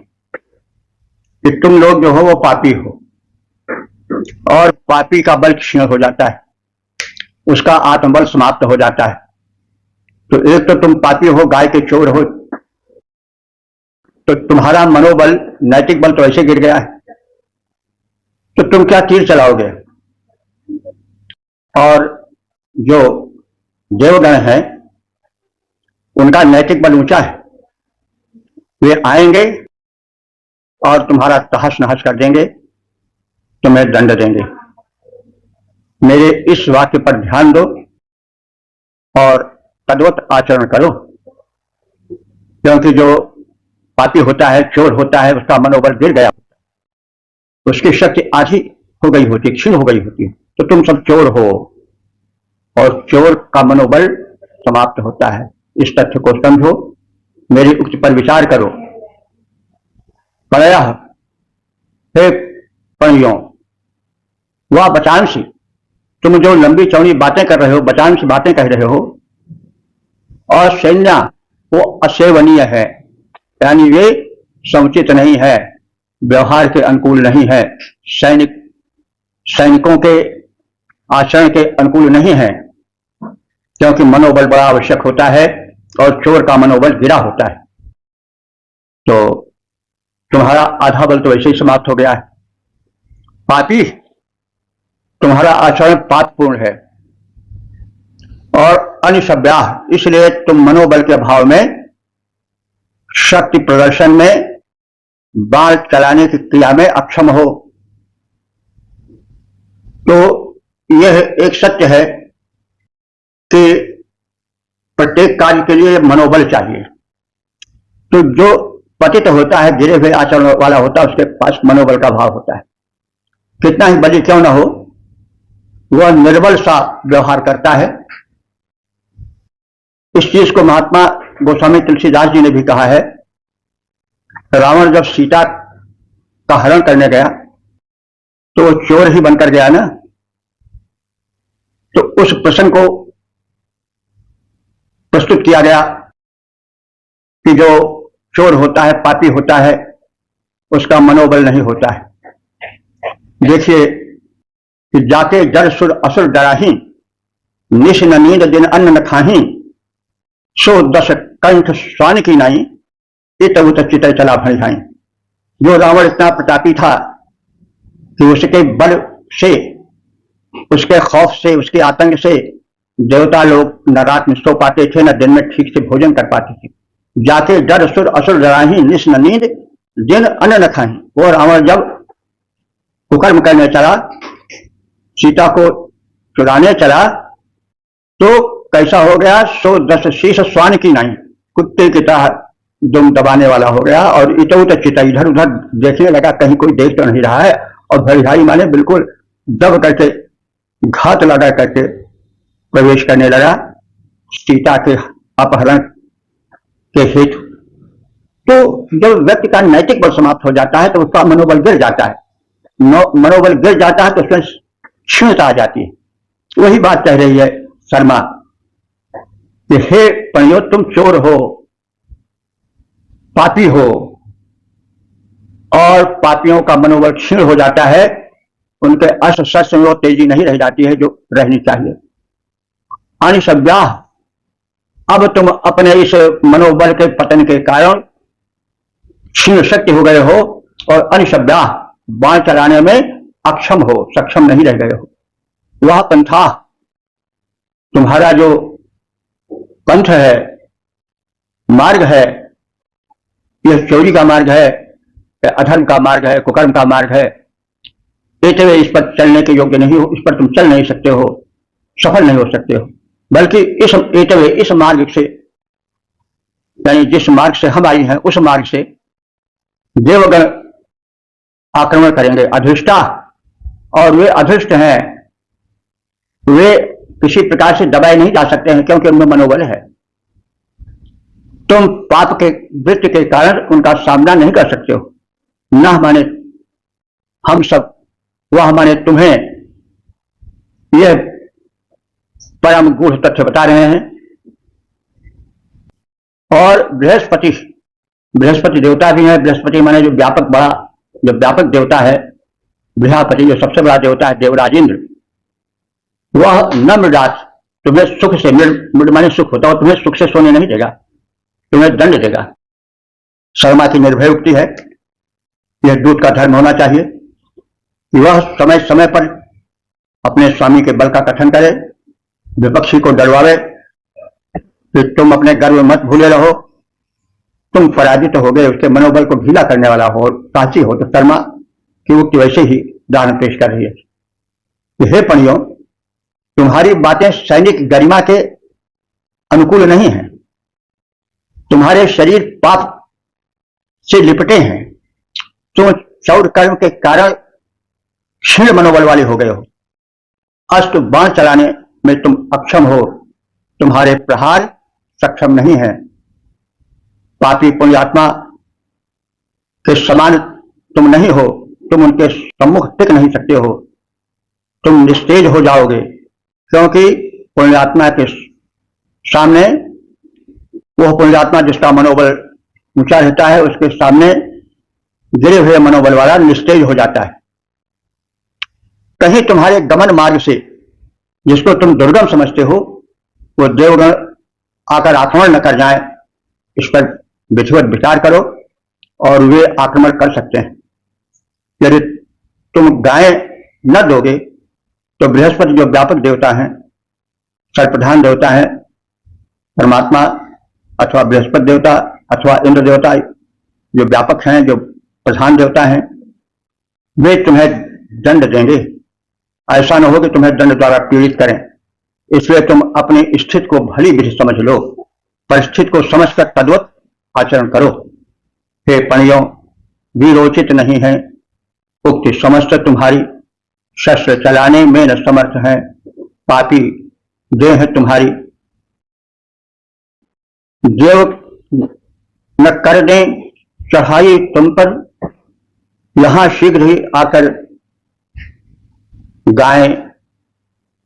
कि तुम लोग जो हो वो पापी हो, और पापी का बल क्षीण हो जाता है, उसका आत्मबल समाप्त हो जाता है। तो एक तो तुम पापी हो, गाय के चोर हो, तो तुम्हारा मनोबल, नैतिक बल तो ऐसे गिर गया है, तो तुम क्या तीर चलाओगे। और जो देवगण हैं उनका नैतिक बल ऊंचा है, वे आएंगे और तुम्हारा तहस नहस कर देंगे, तुम्हें दंड देंगे। मेरे इस वाक्य पर ध्यान दो और तद्वत आचरण करो, क्योंकि जो पापी होता है, चोर होता है, उसका मनोबल गिर गया, उसकी शक्ति आधी हो गई होती, क्षीण हो गई होती। तो तुम सब चोर हो और चोर का मनोबल समाप्त होता है। इस तथ्य को समझो, मेरी उक्ति पर विचार करो। पणयः, हे पणियों, वह बचांसी, तुम जो लंबी चौड़ी बातें कर रहे हो, बचांसी बातें कह रहे हो, और सैन्या, वो असेवनीय है, यानी वे समुचित नहीं है, व्यवहार के अनुकूल नहीं है, सैनिकों के आचरण के अनुकूल नहीं है, क्योंकि मनोबल बड़ा आवश्यक होता है और चोर का मनोबल गिरा होता है। तो तुम्हारा आधा बल तो ऐसे ही समाप्त हो गया है। पापी, तुम्हारा आचरण पापपूर्ण है और अनिसभ्याह, इसलिए तुम मनोबल के अभाव में, शक्ति प्रदर्शन में, बाण चलाने की क्रिया में अक्षम हो। तो यह एक सत्य है कि प्रत्येक कार्य के लिए मनोबल चाहिए। तो जो पतित होता है, गिरे हुए आचरण वाला होता है, उसके पास मनोबल का अभाव होता है। कितना ही बलि क्यों ना हो, वह निर्बल सा व्यवहार करता है। इस चीज को महात्मा गोस्वामी तुलसीदास जी ने भी कहा है। रावण जब सीता का हरण करने गया तो वो चोर ही बनकर गया ना। तो उस प्रसंग को प्रस्तुत किया गया कि जो चोर होता है, पापी होता है, उसका मनोबल नहीं होता है। देखिए कि जाके जर सुर असुर डराही, निश न नींद दिन अन्न न खाही, सो दस कंठ स्वान की नाई, इत उत चित चला भणिहाई। जो रावण इतना प्रतापी था कि उसके बल से, उसके खौफ से, उसके आतंक से देवता लोग न रात में सो पाते थे, न दिन में ठीक से भोजन कर पाते थे। जाके डर सुर असुर डराही, निश न नींद दिन अन्न न खाही। वो रावण जब कुकर्म करने चला, सीता को चुराने चला, तो कैसा हो गया, सो दस शीश स्वान की नाई, कुत्ते की तरह दुम दबाने वाला हो गया। और इतो चिता, इधर उधर देखने लगा, कहीं कोई देख तो नहीं रहा है, और भरिहाई माने बिल्कुल दब करके, घात लगा करके प्रवेश करने लगा सीता के अपहरण के हेतु। तो जब व्यक्ति का नैतिक बल समाप्त हो जाता है तो उसका मनोबल गिर जाता है। मनोबल गिर जाता है तो उसमें क्षीणता आ जाती है। वही बात कह रही है शर्मा कि हे पणियों, तुम चोर हो, पापी हो, और पापियों का मनोबल क्षीण हो जाता है, उनके अस्त्र शस्त्र में वो तेजी नहीं रह जाती है जो रहनी चाहिए। अनिसभ्याह, अब तुम अपने इस मनोबल के पतन के कारण क्षीण शक्ति हो गए हो और अनिसभ्याह, बाण चलाने में अक्षम हो, सक्षम नहीं रह गए हो। वह पंथा, तुम्हारा जो पंथ है, मार्ग है, यह चोरी का मार्ग है, अधर्म का मार्ग है, कुकर्म का मार्ग है, एतवे इस पर चलने के योग्य नहीं हो, इस पर तुम चल नहीं सकते हो, सफल नहीं हो सकते हो। बल्कि इस एतवे, इस मार्ग से, यानी जिस मार्ग से हम आई हैं, उस मार्ग से देवगण आक्रमण करेंगे, अधृष्टा, और वे अधृष्ट हैं, वे किसी प्रकार से दबाए नहीं जा सकते हैं, क्योंकि उनमें मनोबल है। तुम पाप के वृत्ति के कारण उनका सामना नहीं कर सकते हो। न माने हम सब, वह माने तुम्हें, यह परम गूढ़ तथ्य बता रहे हैं। और बृहस्पति देवता भी है। बृहस्पति माने जो व्यापक बड़ा जो व्यापक देवता है, बृहस्पति जो सबसे बड़ा देवता है, देवराज इंद्र, वह न मृडात, तुम्हें सुख से, मृड माने सुख होता हो, तुम्हें सुख से सोने नहीं देगा, तुम्हें दंड देगा। शर्मा की निर्भय उक्ति है, यह दूत का धर्म होना चाहिए कि वह समय समय पर अपने स्वामी के बल का कथन करे, विपक्षी को डरवावे कि तुम अपने गर्व मत भूले रहो, तुम पराजित हो गए, उसके मनोबल को ढीला करने वाला हो, साहसी हो। तो शर्मा की उक्ति वैसे ही उदाहरण पेश कर रही है कि हे पणियों, तुम्हारी बातें सैनिक गरिमा के अनुकूल नहीं है, तुम्हारे शरीर पाप से लिपटे हैं, तुम चौर कर्म के कारण क्षीण मनोबल वाले हो गए हो, अस्त्र बाण चलाने में तुम अक्षम हो, तुम्हारे प्रहार सक्षम नहीं है, पापी पुण्यात्मा के समान तुम नहीं हो, तुम उनके सम्मुख टिक नहीं सकते हो, तुम निस्तेज हो जाओगे, क्योंकि पुण्यात्मा के सामने, वह पुण्यात्मा जिसका मनोबल ऊंचा रहता है, उसके सामने गिरे हुए मनोबल वाला निस्तेज हो जाता है। कहीं तुम्हारे गमन मार्ग से, जिसको तुम दुर्गम समझते हो, वो देवगण आकर आक्रमण न कर जाए, इस पर विधिवत विचार करो और वे आक्रमण कर सकते हैं। यदि तुम गाय न दोगे तो बृहस्पति जो व्यापक देवता हैं, सर्वप्रधान देवता है, परमात्मा अथवा बृहस्पति देवता अथवा इंद्र देवता जो व्यापक हैं, जो प्रधान देवता हैं, वे तुम्हें दंड देंगे। ऐसा न हो कि तुम्हें दंड द्वारा पीड़ित करें, इसलिए तुम अपनी स्थिति को भली विधि समझ लो, परिस्थिति को समझकर तद्वत आचरण करो। हे पणियों, वीरोचित नहीं है उक्ति समस्त तुम्हारी, शस्त्र चलाने में न समर्थ है, पापी देह तुम्हारी, देव न कर दें चढ़ाई तुम पर, यहां शीघ्र ही आकर गाय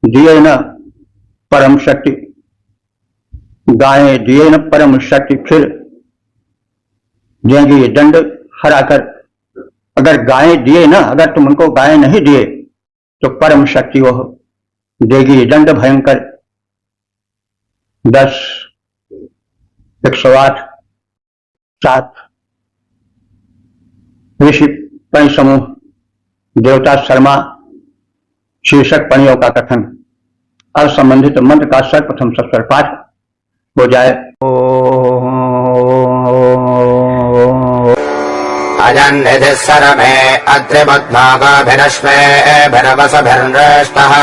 दिए न परम शक्ति, गाय दिए न परम शक्ति, फिर देंगे ये दंड हराकर। अगर गाय दिए ना, अगर तुम उनको गाय नहीं दिए तो परम शक्ति वह देगी दंड भयंकर। 10, 108, 7 ऋषि पणि समूह देवता शर्मा शीर्षक पणियों का कथन। अब संबंधित मंत्र का सर्वप्रथम सस्वर पाठ हो जाए। अजन्निधिः सरमे अद्रिमुद्भागभिरश्वेभिरवसभिर्नृष्टः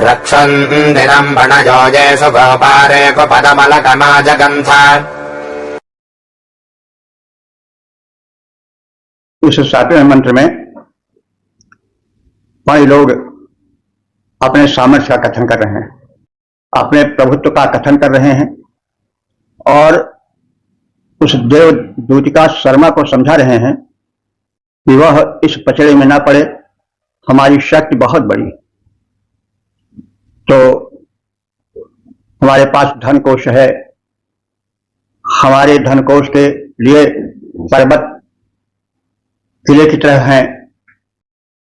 रक्षन्दिनम् वनजोजे सुगोपारे कुपदमलकमाजगन्थ। इस 7वें मंत्र में पणि लोग अपने सामर्थ्य का कथन कर रहे हैं, अपने प्रभुत्व का कथन कर रहे हैं और उस देव दूतिका शर्मा को समझा रहे हैं कि वह इस पचड़े में ना पड़े, हमारी शक्ति बहुत बड़ी, तो हमारे पास धन कोश है, हमारे धन कोश के लिए पर्वत किले की तरह हैं,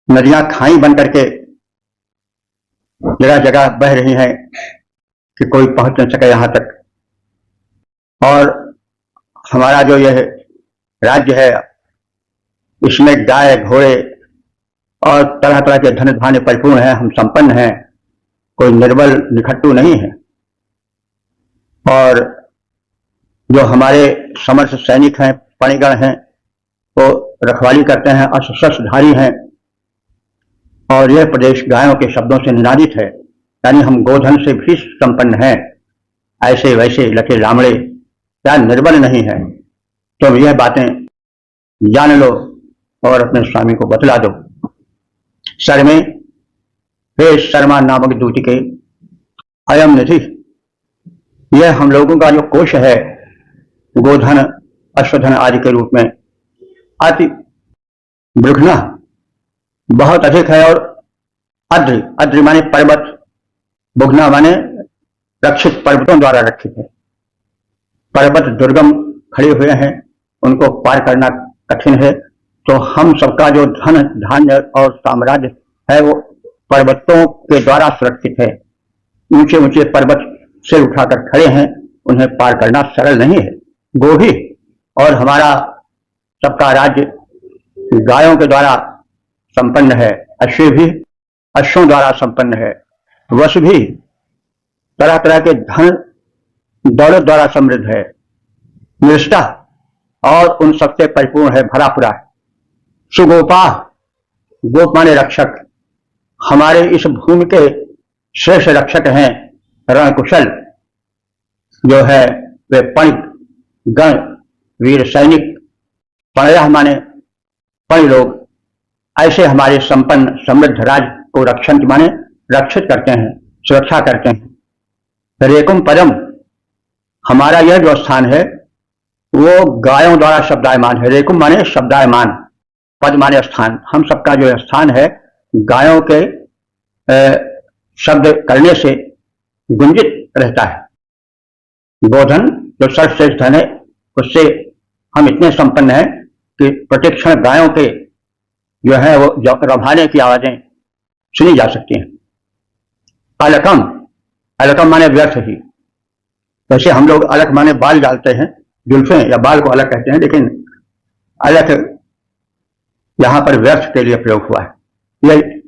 नदियां खाई बन करके जगह जगह बह रही हैं कि कोई पहुंच न सके यहां तक, और हमारा जो यह राज्य है इसमें गाय घोड़े और तरह तरह के धन धान्य परिपूर्ण है, हम संपन्न हैं, कोई निर्बल निखट्टू नहीं है। और जो हमारे समर्थ सैनिक हैं, पणिगण हैं, वो रखवाली करते हैं, अस्त्र-शस्त्रधारी हैं, और यह प्रदेश गायों के शब्दों से निनादित है, यानी हम गोधन से भी संपन्न हैं, ऐसे वैसे लके लामड़े, क्या निर्बल नहीं है। तो यह बातें जान लो और अपने स्वामी को बतला दो। शर्मे, हे शर्मा नामक दूती के, अयम निधि, यह हम लोगों का जो कोश है, गोधन अश्वधन आदि के रूप में अति बृघ्न बहुत अधिक है, और अद्रि, अद्रि माने पर्वत, बुघ्ना माने रक्षित, पर्वतों द्वारा रक्षित है। पर्वत दुर्गम खड़े हुए हैं, उनको पार करना कठिन है, तो हम सबका जो धन धान्य और साम्राज्य है वो पर्वतों के द्वारा सुरक्षित है। ऊंचे ऊंचे पर्वत से उठाकर खड़े हैं, उन्हें पार करना सरल नहीं है। गोभी और हमारा सबका राज्य गायों के द्वारा संपन्न है, अश्व भी अश्वों द्वारा संपन्न है, वश भी तरह तरह के धन दौलत द्वारा समृद्ध है, निष्ठा और उन सबसे परिपूर्ण है, भरा पूरा है। सुगोपा, गोप माने रक्षक, हमारे इस भूमि के श्रेष्ठ रक्षक हैं। रणकुशल जो है वे पणिक गण वीर सैनिक, पणयः माने पणि लोग, ऐसे हमारे संपन्न समृद्ध राज्य को रक्षण माने रक्षित करते हैं, सुरक्षा करते हैं। रेकुम पदम, हमारा यह जो स्थान है वो गायों द्वारा शब्दायमान है। रेकुम माने शब्दायमान, पद माने स्थान। हम सबका जो स्थान है गायों के शब्द करने से गुंजित रहता है। गोधन जो सर्वश्रेष्ठ धन है, उससे हम इतने संपन्न हैं कि प्रतिक्षण गायों के जो है वो रभाने की आवाजें सुनी जा सकती हैं। अलकम, अलकम माने व्यर्थ ही। वैसे हम लोग अलक माने बाल डालते हैं, जुल्फें या बाल को अलग कहते हैं, लेकिन अलक यहां पर व्यर्थ के लिए प्रयोग हुआ है। यह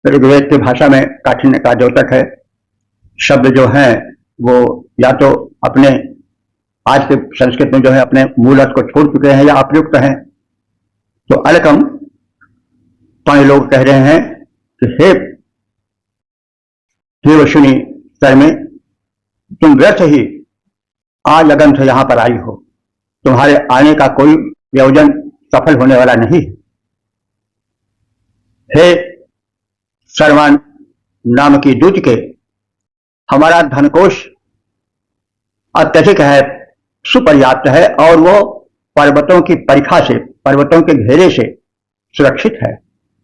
ऋग्वेद की भाषा में काठिन्य का द्योतक है। शब्द जो हैं वो या तो अपने आज के संस्कृत में जो है अपने मूल अर्थ को छोड़ चुके हैं या अप्रयुक्त हैं। तो अलकम पानी लोग कह रहे हैं कि हे देवशुनि स्तर में तुम व्यर्थ ही आज लगन से यहां पर आई हो, तुम्हारे आने का कोई प्रयोजन सफल होने वाला नहीं। हे सर्वान नाम की दूत के, हमारा धनकोष अत्यधिक है, सुपर्याप्त है और वो पर्वतों की परिखा से, पर्वतों के घेरे से सुरक्षित है।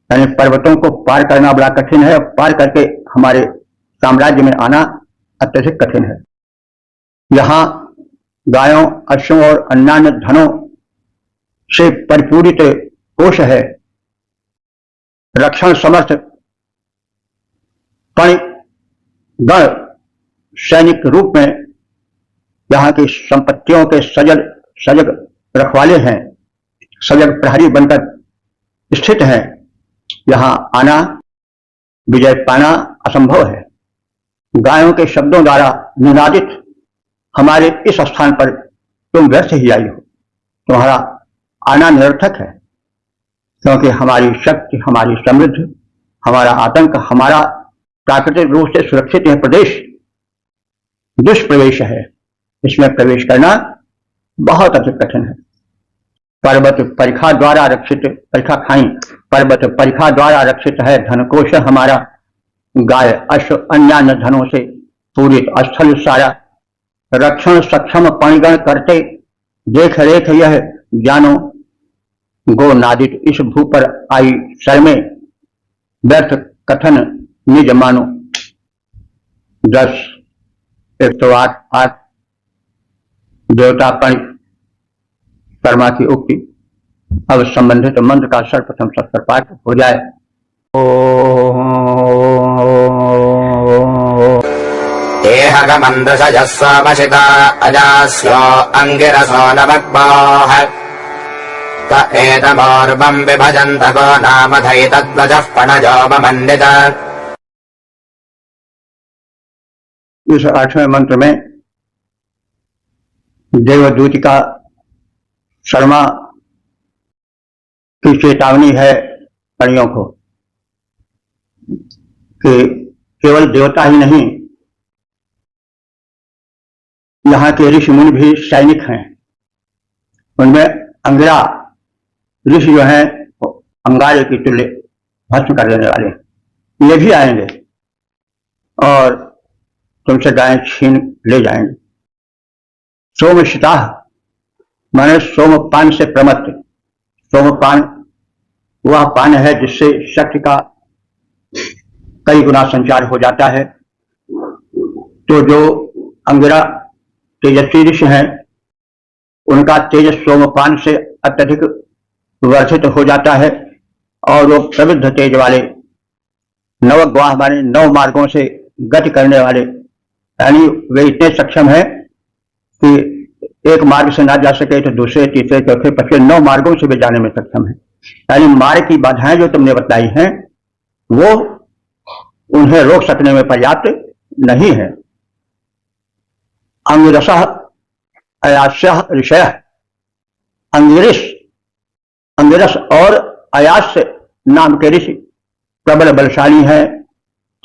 यानी पर्वतों को पार करना बड़ा कठिन है, पार करके हमारे साम्राज्य में आना अत्यधिक कठिन है। यहां गायों, अश्वों और अन्यान्य धनों से परिपूरित कोष है। रक्षण समर्थ पणि गण सैनिक रूप में यहाँ की संपत्तियों के सजग रखवाले हैं, सजग प्रहरी बनकर स्थित हैं। यहाँ आना, विजय पाना असंभव है। गायों के शब्दों द्वारा निनादित हमारे इस स्थान पर तुम व्यर्थ ही आई हो, तुम्हारा आना निरर्थक है, क्योंकि हमारी शक्ति, हमारी समृद्धि, हमारा आतंक, हमारा प्राकृतिक रूप से सुरक्षित यह प्रदेश दुष्प्रवेश है। इसमें प्रवेश करना बहुत अधिक कठिन है। पर्वत परिखा द्वारा रक्षित, परिखा खाई, पर्वत परिखा द्वारा रक्षित है धनकोश हमारा। गाय, अश्व, अन्यान्य धनों से पूरित स्थल सारा। रक्षण सक्षम पणिगण करते, देख रेख यह जानो। गो नादित इस भू पर आई सर में, व्यर्थ कथन निज मानो। 10 108 देवता पणि कर्मा की उक्ति। अब संबंधित मंत्र का सर्वप्रथम सत्तर पाठ हो जाए। एहगमन्दसजस्वमशिता अजास्यो अंगिरसो नमग्माः त एतमोर्वं विभजन्त को नामधैतद्वजः पणजो ममन्दित। इस 8वें मंत्र में देवदूत का शर्मा की चेतावनी है पणियों को कि केवल देवता ही नहीं, यहाँ के ऋषि मुनि भी सैनिक हैं। उनमें अंगिरा ऋषि जो हैं अंगारे की तुल्य भस्म कर देने वाले, ये भी आएंगे और तुमसे गायें छीन ले जाएंगे। सोमशिता माने सोमपान से प्रमत्त। सोमपान वह पान है जिससे शक्ति का कई गुना संचार हो जाता है। तो जो अंगिरा तेजस्वी ऋषि हैं, उनका तेज सोमपान से अत्यधिक वर्धित हो जाता है और वो प्रविध तेज वाले नवग्वाह माने 9 मार्गों से गति करने वाले, यानी वे इतने सक्षम है कि एक मार्ग से ना जा सके तो दूसरे, तीसरे, चौथे, पांचवें 9 मार्गों से भी जाने में सक्षम है। यानी मार्ग की बाधाएं जो तुमने बताई हैं वो उन्हें रोक सकने में पर्याप्त नहीं है। अंगिरसः अयास्यः ऋषयः, अंगिरस और अयास्य नाम के ऋषि प्रबल बलशाली हैं,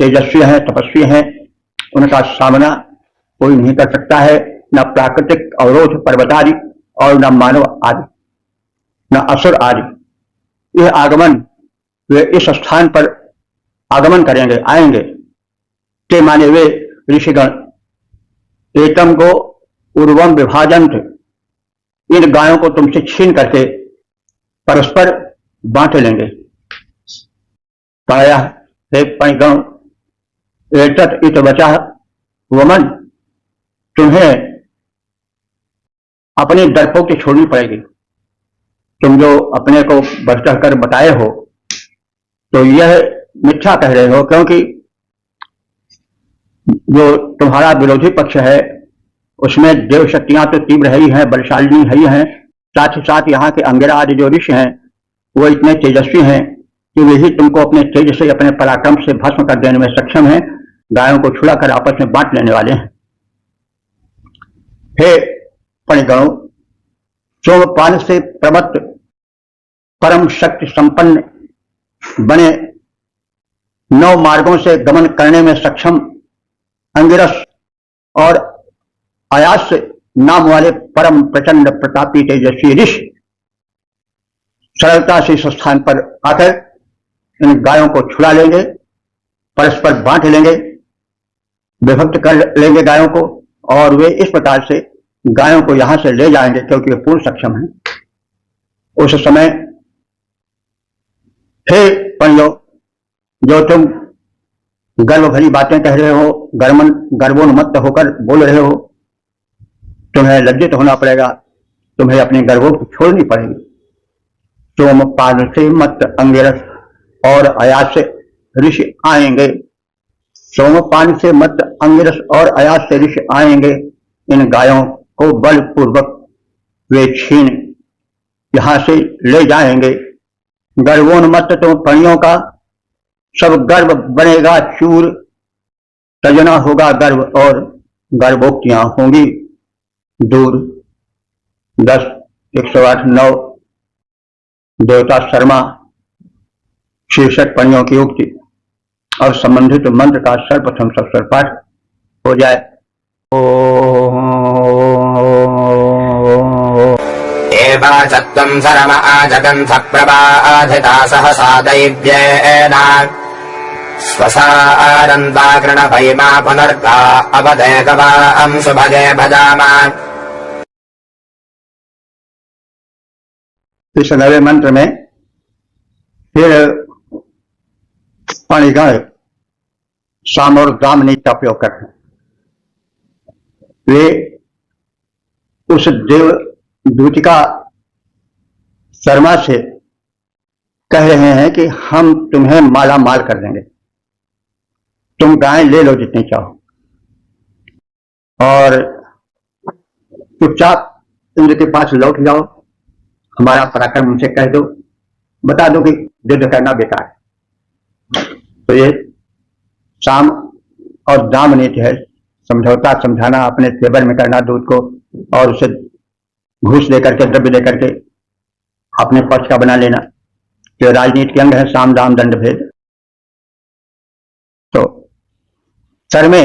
तेजस्वी हैं, तपस्वी हैं। उनका सामना कोई नहीं कर सकता है, न प्राकृतिक अवरोध पर्वत आदि और न मानव आदि, न असुर आदि। यह आगमन, वे इस स्थान पर आगमन करेंगे, आएंगे। के माने वे ऋषिगण एकम को उर्वम विभाजंत, इन गायों को तुमसे छीन करके परस्पर बांट लेंगे। पाया हे पणिगण एतत् इत वचः वमन, तुम्हें अपनी डरपोक छोड़नी पड़ेगी। तुम जो अपने को बढ़ कर बताए हो तो यह मिथ्या कह रहे हो, क्योंकि जो तुम्हारा विरोधी पक्ष है उसमें देव शक्तियां तो तीव्र है ही हैं, बलशालिनी है ही हैं, साथ ही साथ यहाँ के अंगिरा आदि जो ऋषि हैं वो इतने तेजस्वी हैं कि वे ही तुमको अपने तेज से, अपने पराक्रम से भस्म कर देने में सक्षम हैं। गायों को छुड़ा कर आपस में बांट लेने वाले हैं। हे पणिगणों, सोमपान से प्रमत्त परम शक्ति संपन्न बने 9 मार्गों से गमन करने में सक्षम अंगिरस और अयास्य नाम वाले परम प्रचंड प्रतापी तेजस्वी ऋषि सरलता से इस स्थान पर आकर इन गायों को छुड़ा लेंगे, परस्पर बांट लेंगे, विभक्त कर लेंगे गायों को, और वे इस प्रकार से गायों को यहां से ले जाएंगे क्योंकि वे पूर्ण सक्षम हैं। उस समय हे पणियों, जो तुम गर्व भरी बातें कह रहे हो, गर्वोन्मत्त होकर बोल रहे हो, तुम्हें लज्जित होना पड़ेगा, तुम्हें अपने गर्वों को छोड़नी पड़ेगी। सोमपान से मत अंगिरस और अयास्य ऋषि आएंगे। सोमपान से मत अंगिरस और अयास्य ऋषि आएंगे। इन गायों को बलपूर्वक वे छीन यहां से ले जाएंगे। गर्वोन्मत्त तो पणियों का सब गर्व बनेगा चूर, तजना होगा गर्व और गर्भोक्तियां होंगी दूर। 10, 108, 9 देवता शर्मा शीर्षक पणियों की उक्ति और संबंधित मंत्र का सर्वप्रथम सस्वर पाठ हो जाए। एवाचत्वं शर्म आजगन्थ प्रबाधिता सहसा दैव्येन स्वसारन्ताकृणभैमा पुनर्गा अवदेकवां सुभगे भजामा। इस 9वें मंत्र में फिर पणिगण साम और दामनी का प्रयोग करते हैं। वे उस देव दूतिका शर्मा से कह रहे हैं कि हम तुम्हें माला माल कर देंगे, तुम गाय ले लो जितनी चाहो, और चुपचाप इंद्र के पास लौट जाओ, हमारा पराक्रम उनसे कह दो, बता दो कि युद्ध करना बेकार है। तो ये साम और दाम नीति है, समझौता समझाना, अपने फेवर में करना दूध को, और उसे घूस देकर के, द्रव्य देकर के अपने पक्ष का बना लेना। जो राजनीति के अंग है साम दाम दंड भेद। तो शर्मे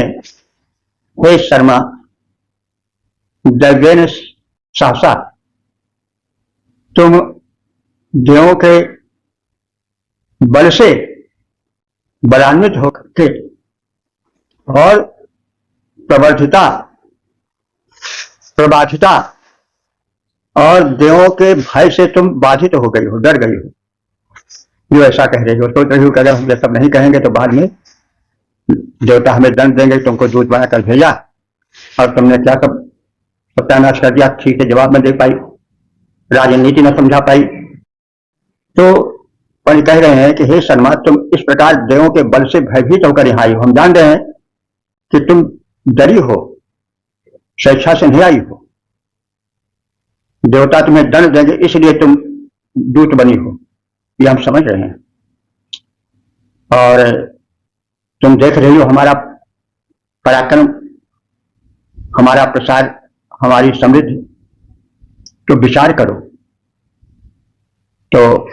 हे शर्मा, दैवेन सहसा, तुम देवों के बल से बलान्वित होकर के और प्रबाधिता और देवों के भय से तुम बाधित हो गई हो, डर गई हो, जो ऐसा कह रही हो। सोच रही हो कि अगर हम ये सब नहीं कहेंगे तो बाद में देवता हमें दंड देंगे, तुमको दूध बनाकर भेजा और तुमने क्या सब सत्यानाश कर दिया। ठीक से जवाब न दे पाई, राजनीति न समझा पाई, तो पणि कह रहे हैं कि हे शर्मा, तुम इस प्रकार देवों के बल से भयभीत होकर यहाँ आई हो। हम जान रहे हैं कि तुम डरी हो, स्वेच्छा से नहीं आई हो। देवता तुम्हें दंड देंगे इसलिए तुम दूत बनी हो, ये हम समझ रहे हैं। और तुम देख रही हो हमारा पराक्रम, हमारा प्रसाद, हमारी समृद्धि, तो विचार करो। तो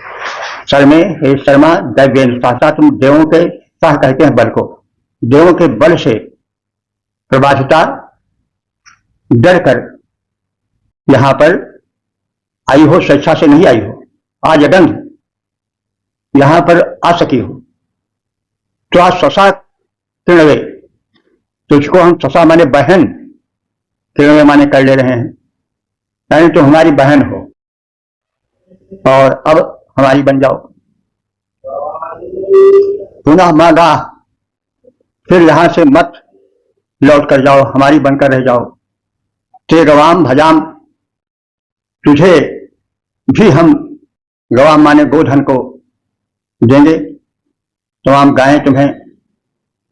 सर में हे शर्मा, दैव्य अनुशासा, तुम देवों के सह कहते हैं बल को, देवों के बल से प्रबाधिता डर कर यहां पर आई हो, स्वेच्छा से नहीं आई हो। आज अगंध यहां पर आ सकी हो। तो आज स्वसा किरणवे, तुझको हम स्वसा माने बहन, किरणवे माने कर ले रहे हैं, यानी तो हमारी बहन हो और अब हमारी बन जाओ। पुनः मांगा, फिर यहां से मत लौट कर जाओ, हमारी बनकर रह जाओ। ते गवाम भजाम, तुझे भी हम गवाम माने गोधन को देंगे, तमाम गायें तुम्हें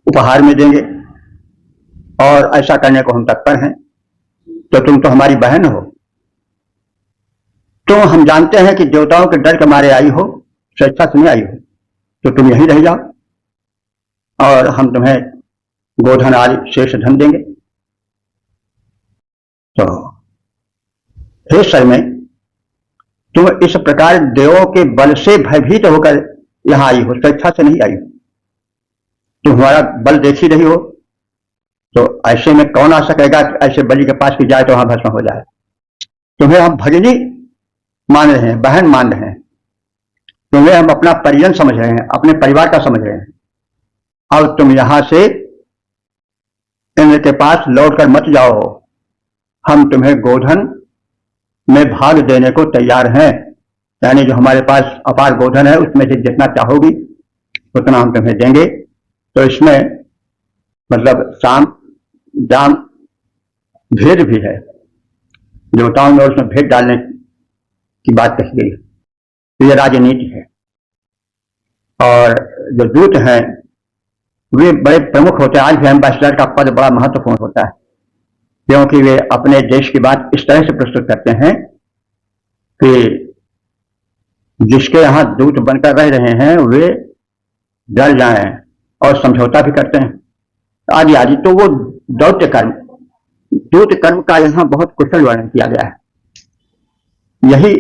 उपहार में देंगे और ऐसा करने को हम तत्पर हैं। तो तुम तो हमारी बहन हो। तो हम जानते हैं कि देवताओं के डर के मारे आई हो, स्वेच्छा से नहीं आई हो। तो तुम यहीं रह जाओ और हम तुम्हें गोधन आदि शेष धन देंगे। तो हे शर्मे, तुम इस प्रकार देवों के बल से भयभीत होकर यहां आई हो, स्वेच्छा से नहीं आई हो। तुम हमारा बल देख ही रही हो, तो ऐसे में कौन आ सकेगा कि ऐसे बलि के पास भी जाए तो वहां भस्म हो जाए। तुम्हें हम भगिनी मान रहे हैं, बहन मान रहे हैं, तुम्हें हम अपना परिजन समझ रहे हैं, अपने परिवार का समझ रहे हैं। अब तुम यहां से इंद्र के पास लौटकर मत जाओ, हम तुम्हें गोधन में भाग देने को तैयार हैं। यानी जो हमारे पास अपार गोधन है उसमें से जितना चाहोगी उतना हम तुम्हें देंगे। तो इसमें मतलब साम दाम भेद भी है, देवताओं में उसमें भेद डालने की बात कही गई। तो ये राजनीति है। और जो दूत हैं वे बड़े प्रमुख होते हैं। आज भी एम्बेसडर का पद बड़ा महत्वपूर्ण होता है, क्योंकि वे अपने देश की बात इस तरह से प्रस्तुत करते हैं कि जिसके यहाँ दूत बनकर रह रहे हैं वे डर जाएं और समझौता भी करते हैं आदि आदि। तो वो दौत्य कर्म, दूत कर्म का यहाँ बहुत कुशल वर्णन किया गया है। यही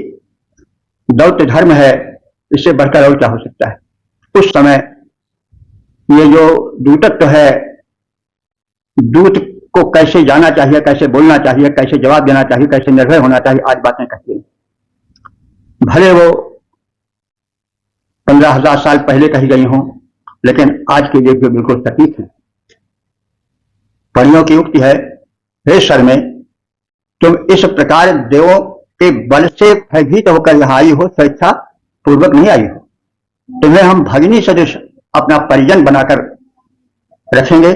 दौत्य धर्म है, इससे बढ़कर और क्या हो सकता है। उस समय ये जो दूतत्व है, दूत को कैसे जाना चाहिए, कैसे बोलना चाहिए, कैसे जवाब देना चाहिए, कैसे निर्भय होना चाहिए, आज बातें कहती हैं। भले वो 15,000 साल पहले कही गई हों, लेकिन आज के लिए जो बिल्कुल सटीक है। परियों की उक्ति है, हे शर्मे, तुम इस प्रकार देवों के बल से भयभीत होकर यहां आई हो, स्वेच्छा पूर्वक नहीं आई हो। तुम्हें हम भगिनी सदृश अपना परिजन बनाकर रखेंगे,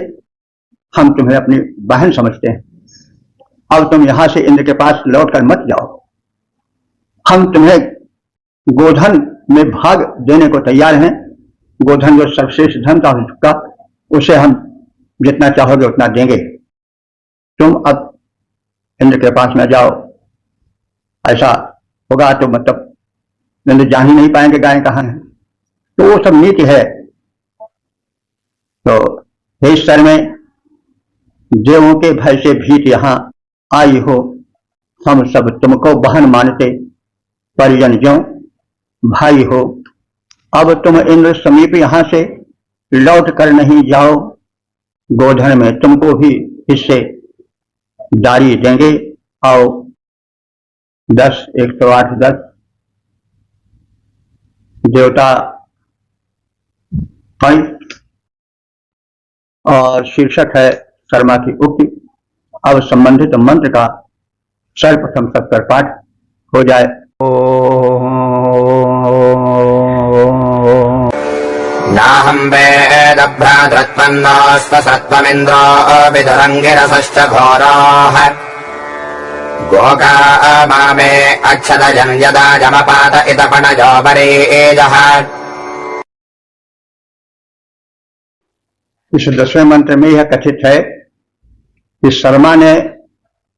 हम तुम्हें अपनी बहन समझते हैं। अब तुम यहां से इंद्र के पास लौटकर मत जाओ, हम तुम्हें गोधन में भाग देने को तैयार हैं। गोधन जो सर्वश्रेष्ठ धन का उसे हम जितना चाहोगे उतना देंगे। तुम अब इंद्र के पास न जाओ, ऐसा होगा तो मतलब इंद्र जान ही नहीं पाएंगे गायें कहाँ हैं। तो वो सब नीति है। तो हे स्तर में देवों के भय से भीत यहां आई हो, हम सब तुमको बहन मानते, परिजन ज्यों भाई हो। अब तुम इंद्र समीप यहां से लौट कर नहीं जाओ, गोधन में तुमको भी हिस्से दारी देंगे। आओ 10 108 10 देवता और शीर्षक है शर्मा की उक्ति। अब संबंधित मंत्र का सर्वप्रथम सत्तर पाठ हो जाए। नाहं वेद भ्रातृत्पन्नोऽस्त्वसत्त्वमिन्द्रो विदुरङ्गिरसश्च घोराः गोका मामे अच्छदजं यदा जमपात इतपणजो वरेजः। इस 10वें मंत्र में यह कथित है कि शर्मा ने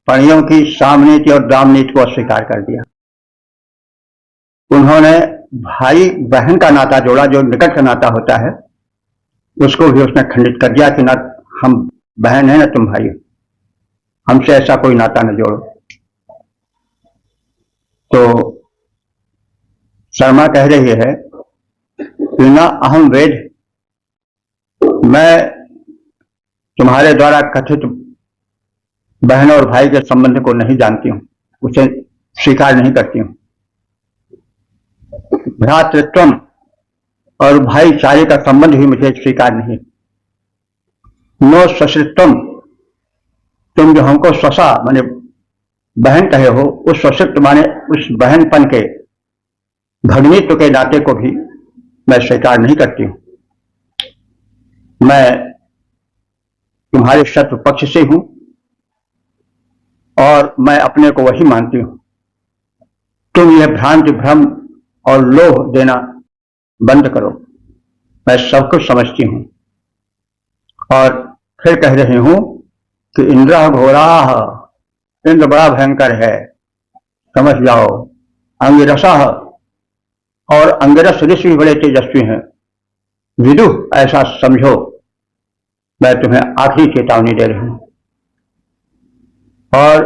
पणियों की सामनीति और दामनीति को अस्वीकार कर दिया। उन्होंने भाई बहन का नाता जोड़ा, जो निकट का नाता होता है, उसको भी उसने खंडित कर दिया कि ना हम बहन है ना तुम भाई, हमसे ऐसा कोई नाता न जोड़ो। तो शर्मा कह रही है कि ना अहम वेद, मैं तुम्हारे द्वारा कथित बहन और भाई के संबंध को नहीं जानती हूं, उसे स्वीकार नहीं करती हूं। भ्रातृत्व और भाईचारे का संबंध भी मुझे स्वीकार नहीं। नो ससृत्वम, तुम जो हमको ससा माने बहन कहे हो, उस ससृत्व माने उस बहनपन के भगनीत्व के नाते को भी मैं स्वीकार नहीं करती हूं। मैं तुम्हारे शत्रु पक्ष से हूं और मैं अपने को वही मानती हूं। तुम यह भ्रांति, भ्रम और लोभ देना बंद करो, मैं सब कुछ समझती हूं। और फिर कह रही हूं कि इंद्र घोरा, इंद्र बड़ा भयंकर है, समझ जाओ। अंगिरसा, और अंगिरस ऋषि भी बड़े तेजस्वी हैं, विदुह ऐसा समझो। मैं तुम्हें आखिरी चेतावनी दे रही हूं। और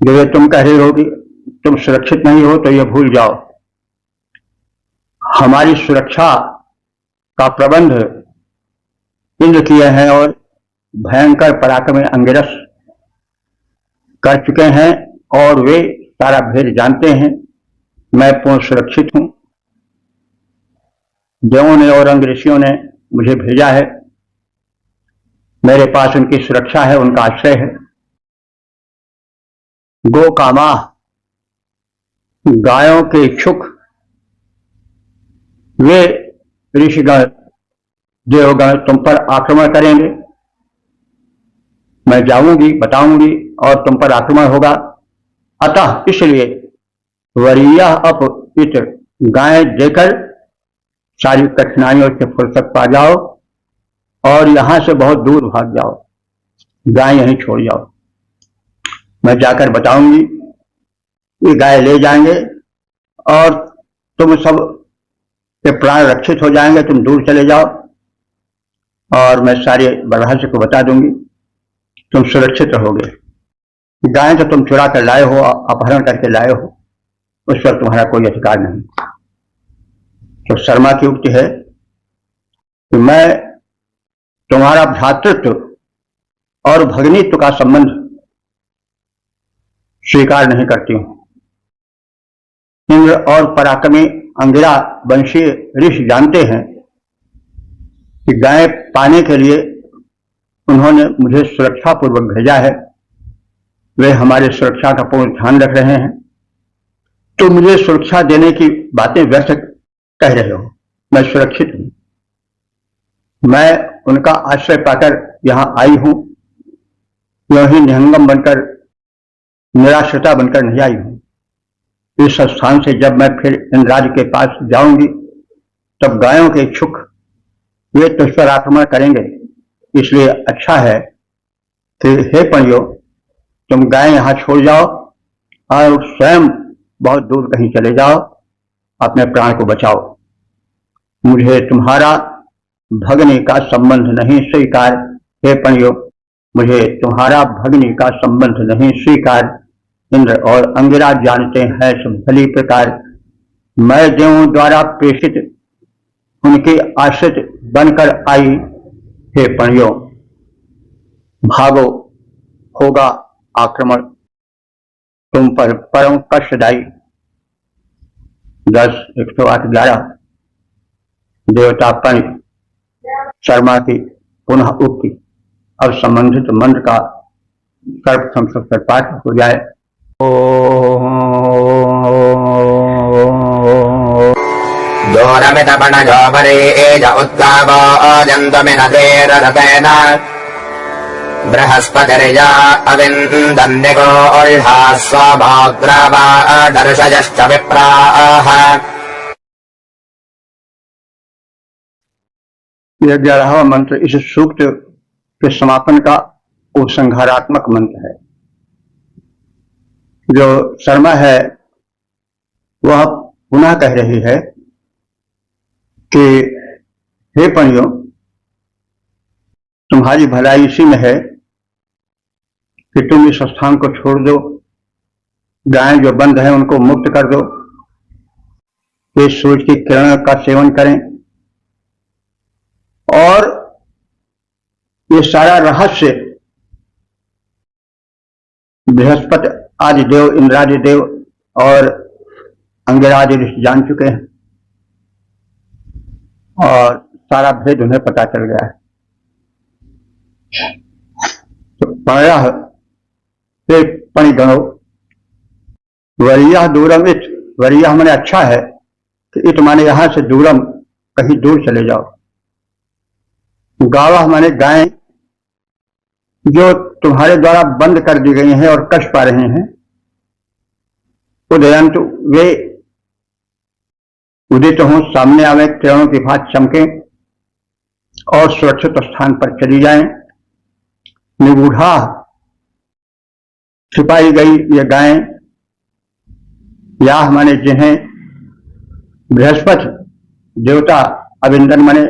जो ये तुम कह रही हो कि तुम सुरक्षित नहीं हो, तो ये भूल जाओ। हमारी सुरक्षा का प्रबंध इंद्र किए हैं और भयंकर पराक्रमी अंगिरस कर चुके हैं, और वे सारा भेद जानते हैं। मैं पूर्ण सुरक्षित हूं। देवों ने और अंग ऋषियों ने मुझे भेजा है, मेरे पास उनकी सुरक्षा है, उनका आश्रय है। गो कामा, गायों के इच्छुक वे ऋषिगण देवगण तुम पर आक्रमण करेंगे। मैं जाऊंगी, बताऊंगी और तुम पर आक्रमण होगा। अतः इसलिए वरीय अपित, गाय देकर सारी कठिनाइयों से फुर्सत पा जाओ और यहां से बहुत दूर भाग जाओ, गाय यहीं छोड़ जाओ। मैं जाकर बताऊंगी, ये गाय ले जाएंगे और तुम सब के प्राण रक्षित हो जाएंगे, तुम दूर चले जाओ। और मैं सारे रहस्य को बता दूंगी, तुम सुरक्षित रहोगे। गाय तो तुम चुरा कर लाए हो, अपहरण करके लाए हो, उस पर तुम्हारा कोई अधिकार नहीं। तो शर्मा की उक्ति है कि मैं तुम्हारा भ्रातृत्व और भगनीत्व का संबंध स्वीकार नहीं करती हूं। इंद्र और पराक्रमी अंगिरा वंशीय ऋषि जानते हैं कि गाय पाने के लिए उन्होंने मुझे सुरक्षा पूर्वक भेजा है। वे हमारे सुरक्षा का पूर्ण ध्यान रख रहे हैं। तो मुझे सुरक्षा देने की बातें व्यर्थ कह रहे हो। मैं सुरक्षित हूं। मैं उनका आश्रय पाकर यहां आई हूं, यूं ही निहंगम बनकर, निराश्रिता बनकर नहीं आई हूं। इस स्थान से जब मैं फिर इंद्राज के पास जाऊंगी, तब गायों के इच्छुक वे तुझ पर आक्रमण करेंगे। इसलिए अच्छा है कि हे पणियो, तुम गाय यहां छोड़ जाओ और स्वयं बहुत दूर कहीं चले जाओ, अपने प्राण को बचाओ। मुझे तुम्हारा भगनी का संबंध नहीं स्वीकार। हे पणियो, मुझे तुम्हारा भगनी का संबंध नहीं स्वीकार। इंद्र और अंगिरा जानते हैं सब भली प्रकार, मैं देवों द्वारा प्रेषित उनके आश्रित बनकर आई। हे पणियो, भागो, होगा आक्रमण तुम पर परम कष्टदायी। 10, 108, 11 देवता पण शर्मा की पुनः उक्ति। अब संबंधित मंत्र का सर्वप्रथम सबसे पाठ हो जाए। दोरमितपणजो वरेज उत्तावो जन्तुमिनतेररतेन बृहस्पतिर्या अविन्दन्निगोऽह्ना स्वभाग्रावादर्शयश्च विप्राः। यह 11वां मंत्र इस सूक्त के समापन का उपसंहारात्मक मंत्र है। जो शर्मा है वह पुनः कह रही है कि हे पणियों, तुम्हारी भलाई इसी में है कि तुम इस स्थान को छोड़ दो, गायें जो बंद हैं उनको मुक्त कर दो, वे सूर्य की किरण का सेवन करें, और ये सारा रहस्य बृहस्पति आदि देव, इंद्रादि देव और अंगिरादि ऋषि जान चुके हैं और सारा भेद उन्हें पता चल गया है। तो प्रायः से पणिगणो वरीयः दूरम इत, वरीयः माने अच्छा है, कि इत माने यहां से दूरम, कहीं दूर चले जाओ। गावः माने गायें जो तुम्हारे द्वारा बंद कर दी गई हैं और कष्ट पा रहे हैं। उदयंतु वे उदित हों, सामने आवे, किरणों की भांति चमके और सुरक्षित स्थान पर चली जाएं। निगूढ़ा छिपाई गई ये गायें, याह माने जिन्हें बृहस्पति देवता अविंदन माने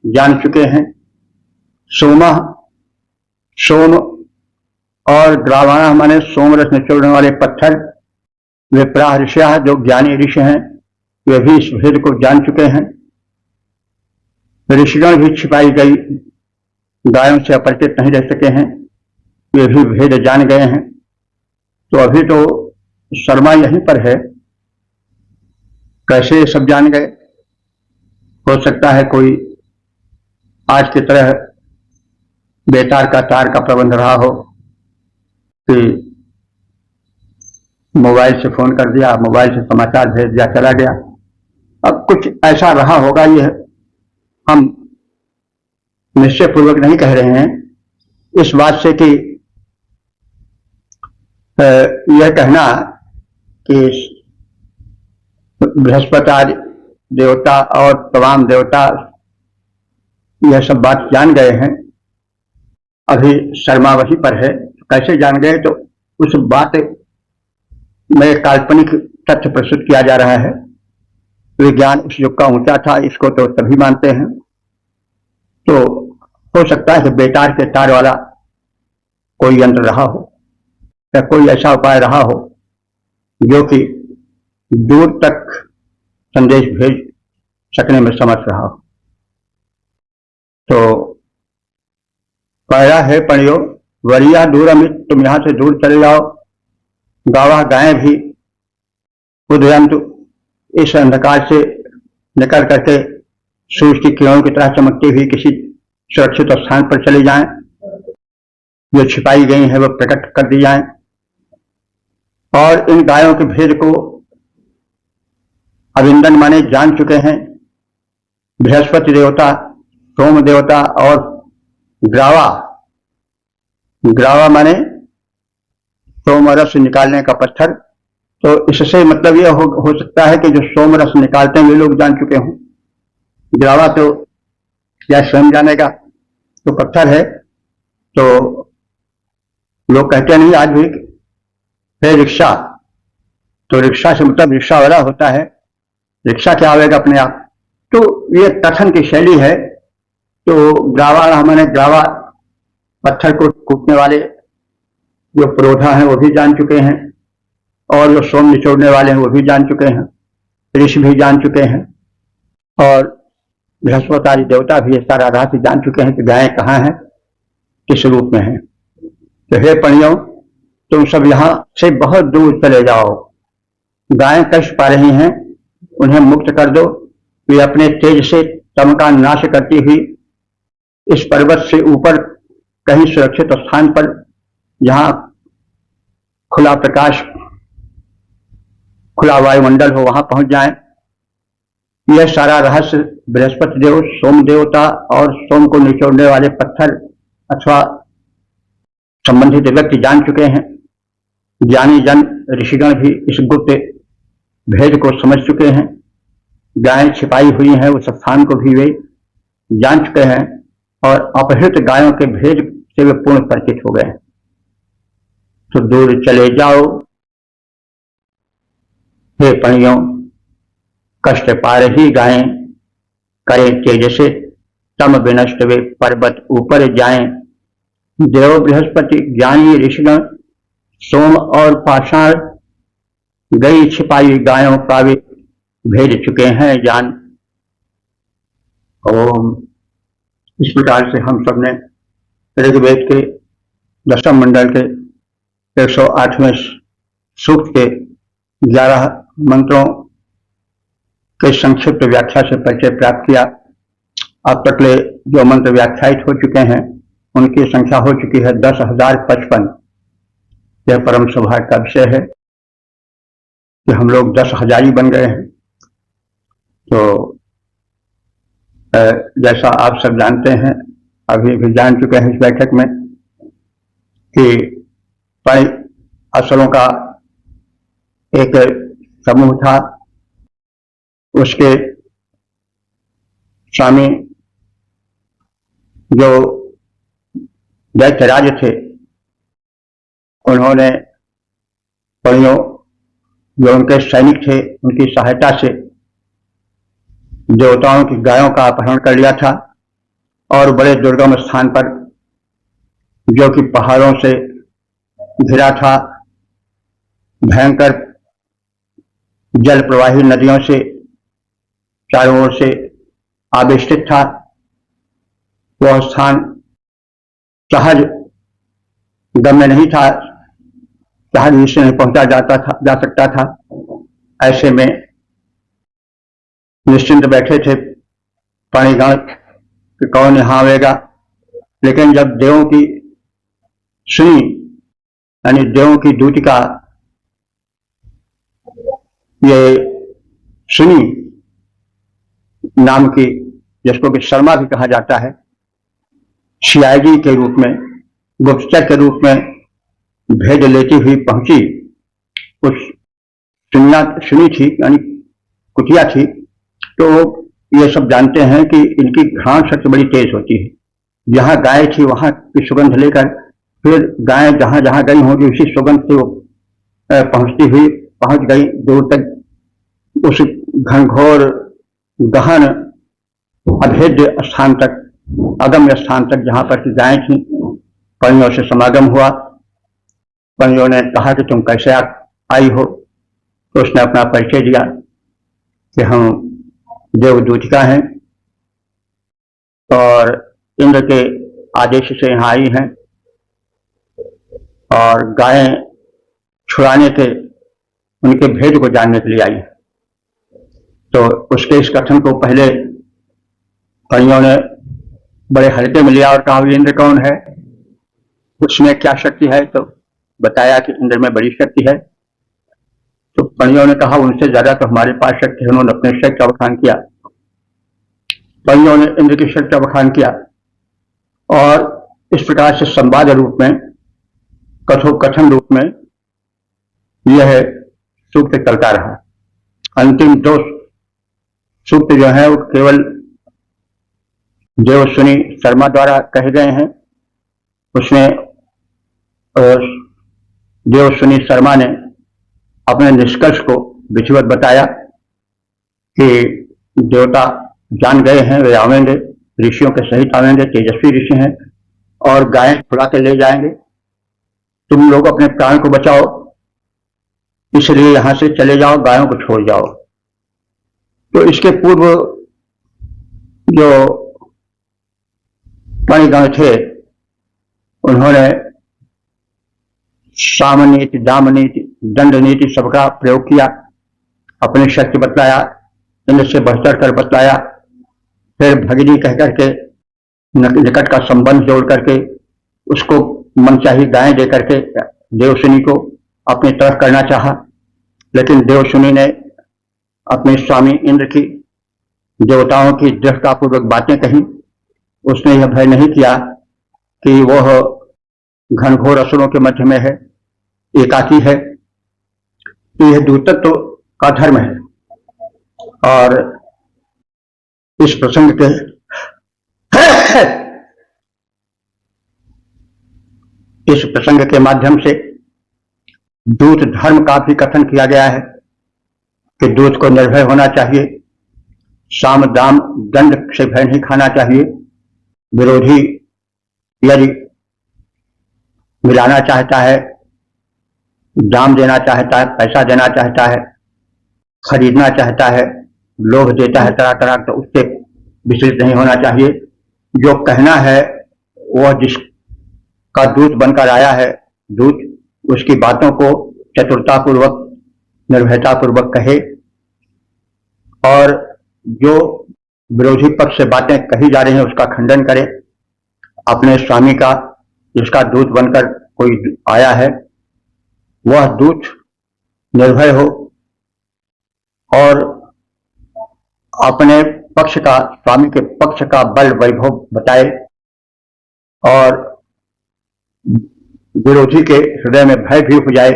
जान चुके हैं। सोमा सोम और ग्रावाणा माने सोम रस निचोड़ने वाले पत्थर, वे प्राह ऋषिया जो ज्ञानी ऋषि हैं, वे भी इस भेद को जान चुके हैं। ऋषिगण भी छिपाई गई गायों से अपरिचित नहीं रह सके हैं, वे भी भेद जान गए हैं। तो अभी तो शर्मा यहीं पर है, कैसे सब जान गए? हो सकता है कोई आज की तरह बेतार का तार का प्रबंध रहा हो कि मोबाइल से फोन कर दिया, मोबाइल से समाचार भेज दिया, चला गया। अब कुछ ऐसा रहा होगा, ये हम निश्चय पूर्वक नहीं कह रहे हैं, इस बात से कि यह कहना कि बृहस्पति आदि देवता और तमाम देवता यह सब बात जान गए हैं। अभी शर्मा वहीं पर है, कैसे जान गए? तो उस बात में काल्पनिक तथ्य प्रस्तुत किया जा रहा है। विज्ञान उस युग का ऊंचा था, इसको तो सभी मानते हैं। तो हो सकता है कि बेतार के तार वाला कोई यंत्र रहा हो या कोई ऐसा उपाय रहा हो जो कि दूर तक संदेश भेज सकने में समर्थ रहा हो। तो पहला है पणियो वरिया दूर अमित, तुम यहां से दूर चले जाओ। गावा गायें भी उदयंतु, इस अंधकार से निकल करके सूर्य की किरणों की तरह चमकती हुई किसी सुरक्षित स्थान पर चली जाएं। जो छिपाई गई हैं वो प्रकट कर दी जाएं। और इन गायों के भेद को अविंदन माने जान चुके हैं बृहस्पति देवता, सोम देवता और ग्रावा। ग्रावा माने सोम रस निकालने का पत्थर। तो इससे मतलब यह हो सकता है कि जो सोम रस निकालते हैं वे लोग जान चुके हों। ग्रावा तो या स्वयं जानेगा, तो पत्थर है। तो लोग कहते नहीं आज भी है रिक्शा, तो रिक्शा से मतलब रिक्शा वाला होता है, रिक्शा क्या आवेगा अपने आप। तो ये कथन की शैली है। तो ग्रावा मैंने ग्रावा पत्थर को कूटने वाले जो पुरोधा हैं वो भी जान चुके हैं, और जो सोम निचोड़ने वाले हैं वो भी जान चुके हैं, ऋषि भी जान चुके हैं, और बृहस्पति आदि देवता भी सारा रहस्य जान चुके हैं कि गायें कहाँ हैं, किस रूप में हैं। तो हे पणियों, तुम सब यहाँ से बहुत दूर चले जाओ। गायें कष्ट पा रही हैं, उन्हें मुक्त कर दो। वे अपने तेज से तम का नाश करती हुई इस पर्वत से ऊपर कहीं सुरक्षित स्थान पर, जहां खुला प्रकाश, खुला वायुमंडल हो, वहां पहुंच जाएं। यह सारा रहस्य बृहस्पति देव, सोम देवता और सोम को निचोड़ने वाले पत्थर अथवा संबंधित व्यक्ति जान चुके हैं, ज्ञानी जन ऋषिगण भी इस गुप्त भेद को समझ चुके हैं, गायें छिपाई हुई हैं उस स्थान को भी वे जान चुके हैं और अपहृत गायों के भेद से वे पूर्ण परिचित हो गए। तो दूर चले जाओ हे पणियों, कष्ट पा रही गायें, करे तेज से तम विनष्ट वे पर्वत ऊपर जाएं। देव बृहस्पति ज्ञानी ऋषिगण सोम और पाषाण गई छिपाई गायों का वे भेज चुके हैं जान। ओम। इस प्रकार से हम सबने ऋग्वेद के 10वें मंडल के 108वें सूक्त के 11 मंत्रों के संक्षिप्त व्याख्या से परिचय प्राप्त किया। अब तक ले जो मंत्र व्याख्यायित हो चुके हैं उनकी संख्या हो चुकी है 10,055। यह परम सौभाग्य का विषय है कि हम लोग 10,000 बन गए हैं। तो जैसा आप सब जानते हैं, अभी भी जान चुके हैं इस बैठक में कि पणि असलों का एक समूह था, उसके स्वामी जो दैत्यराज थे उन्होंने पणियों जो उनके सैनिक थे उनकी सहायता से देवताओं की गायों का अपहरण कर लिया था और बड़े दुर्गम स्थान पर जो कि पहाड़ों से घिरा था, भयंकर जल प्रवाही नदियों से चारों ओर से आवेष्टित था, वह स्थान सहज गम्य नहीं था, सहज विषय नहीं पहुंचा जा सकता था। ऐसे में निश्चिंत बैठे थे पणिगण कि कौन यहां आवेगा। लेकिन जब देवों की सुनी, यानी देवों की दूतिका ये सुनी नाम की, जिसको कि शर्मा भी कहा जाता है, सीआईडी के रूप में, गुप्तचर के रूप में भेद लेती हुई पहुंची। उस सुनी थी, यानी कुटिया थी। तो ये सब जानते हैं कि इनकी घ्राण शक्ति बड़ी तेज होती है। जहां गाय थी वहां की सुगंध लेकर फिर गाय जहां जहां गई होंगी उसी सुगंध से वो पहुंच गई दूर तक, उस घनघोर गहन अभेद्य स्थान तक, अगम्य स्थान तक जहां पर की गायें थी। पणियों से समागम हुआ। पणियों ने कहा कि तुम कैसे आई हो? तो उसने अपना परिचय दिया कि हम देवदूतिका हैं और इंद्र के आदेश से यहाँ आई हैं और गायें छुड़ाने के, उनके भेद को जानने के लिए आई। तो उसके इस कथन को पहले पणियों ने बड़े हल्के में लिया और कहा इंद्र कौन है, उसमें क्या शक्ति है? तो बताया कि इंद्र में बड़ी शक्ति है। तो पणियों ने कहा उनसे ज्यादा तो हमारे पास शक्ति है। उन्होंने अपने शक्ति का बखान किया। पणियों ने इंद्र की शक्ति का बखान किया और इस प्रकार से संवाद रूप में, कथोकथन रूप में यह सूक्त चलता रहा। अंतिम 2 सूक्त जो है वो केवल देवसुनी शर्मा द्वारा कहे गए हैं। उसमें देवसुनी शर्मा ने अपने निष्कर्ष को विधिवत बताया कि देवता जान गए हैं, वे आवेंगे, ऋषियों के सहित आवेंगे, तेजस्वी ऋषि हैं और गायें छुड़ा के ले जाएंगे। तुम लोग अपने प्राण को बचाओ, इसलिए यहां से चले जाओ, गायों को छोड़ जाओ। तो इसके पूर्व जो पणिगण थे उन्होंने साम नीति, दाम नीति, दंड नीति सबका प्रयोग किया, अपनी शक्ति बतलाया, इंद्र से बढ़चढ़ कर बतलाया, फिर भगिनी कह करके निकट का संबंध जोड़ करके उसको मनचाही गायें दे करके देवसुनी को अपनी तरफ करना चाहा। लेकिन देवसुनी ने अपने स्वामी इंद्र की, देवताओं की दृढ़तापूर्वक बातें कही। उसने यह भय नहीं किया कि वह घनघोर असुरों के मध्य में है, एकाकी है। तो यह दूतत्व का धर्म है। और इस प्रसंग के इस प्रसंग के माध्यम से दूत धर्म का भी कथन किया गया है कि दूत को निर्भय होना चाहिए, साम दाम दंड से भय नहीं खाना चाहिए। विरोधी यदि मिलाना चाहता है, दाम देना चाहता है, पैसा देना चाहता है, खरीदना चाहता है, लोभ देता है तरह तरह, तो उससे विचलित नहीं होना चाहिए। जो कहना है वह जिसका दूत बनकर आया है, दूत उसकी बातों को चतुरतापूर्वक निर्भयतापूर्वक कहे, और जो विरोधी पक्ष से बातें कही जा रही हैं उसका खंडन करे। अपने स्वामी का, जिसका दूत बनकर कोई आया है, वह दूत निर्भय हो और अपने पक्ष का, स्वामी के पक्ष का बल वैभव बताए और विरोधी के हृदय में भय भी हो जाए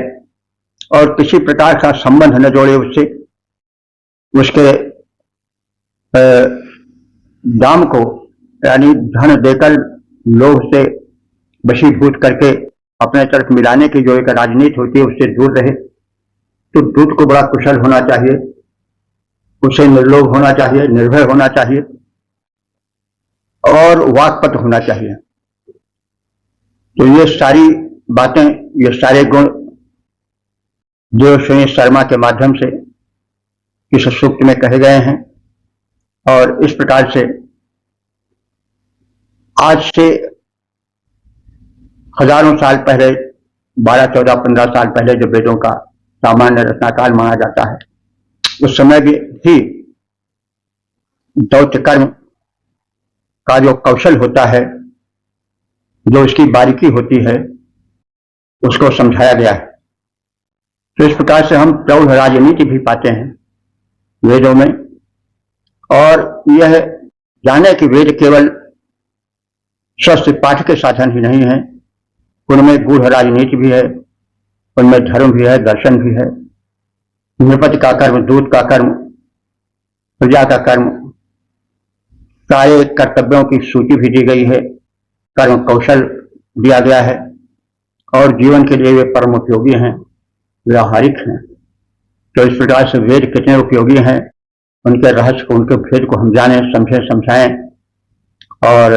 और किसी प्रकार का संबंध न जोड़े उससे, उसके दाम को यानी धन देकर लोभ से वशीभूत करके अपने तरफ मिलाने की जो एक राजनीति होती है उससे दूर रहे। तो दूत को बड़ा कुशल होना चाहिए, उसे निर्लोभ होना चाहिए, निर्भय होना चाहिए और वाक्पट होना चाहिए। तो ये सारी बातें, ये सारे गुण देवश्रेणी शर्मा के माध्यम से इस सूक्त में कहे गए हैं। और इस प्रकार से आज से हजारों साल पहले, 12, 14, 15 साल पहले जो वेदों का सामान्य रचनाकाल माना जाता है, उस समय भी दौत्य कर्म का जो कौशल होता है, जो उसकी बारीकी होती है, उसको समझाया गया है। तो इस प्रकार से हम प्रौढ़ राजनीति भी पाते हैं वेदों में। और यह जाने कि वेद केवल शस्त्र पाठ के साधन ही नहीं है, उनमें गूढ़ राजनीति भी है, उनमें धर्म भी है, दर्शन भी है। नृपति का कर्म, दूत का कर्म, प्रजा का कर्म, सारे कर्तव्यों की सूची भी दी गई है, कर्म कौशल दिया गया है और जीवन के लिए वे परम उपयोगी हैं, व्यावहारिक हैं। तो इस प्रकार से वेद कितने उपयोगी हैं, उनके रहस्य को, उनके भेद को हम जानें, समझें, समझाएं और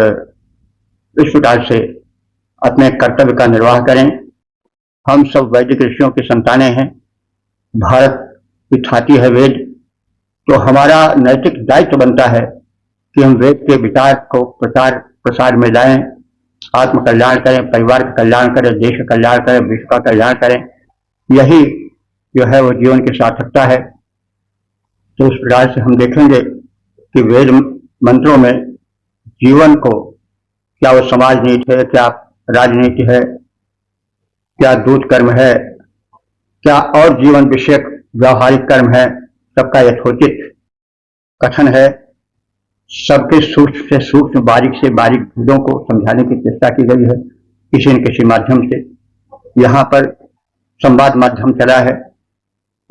इस प्रकार से अपने कर्तव्य का निर्वाह करें। हम सब वैदिक ऋषियों की संतानें हैं, भारत की छाती है वेद, तो हमारा नैतिक दायित्व बनता है कि हम वेद के विचार को प्रचार प्रसार में लाएं, आत्म कल्याण करें, परिवार का कल्याण करें, देश का कल्याण करें, विश्व का कल्याण करें। यही जो है वो जीवन की सार्थकता है। तो उस प्रकार से हम देखेंगे कि वेद मंत्रों में जीवन को, क्या वो समाज नीति है, क्या राजनीति है, क्या दूत कर्म है, क्या और जीवन विषयक व्यावहारिक कर्म है, सबका यथोचित कथन है। सबके सूक्ष्म से सूक्ष्म, बारीक से बारीक भेदों को समझाने की चेष्टा की गई है किसी न किसी माध्यम से। यहाँ पर संवाद माध्यम चला है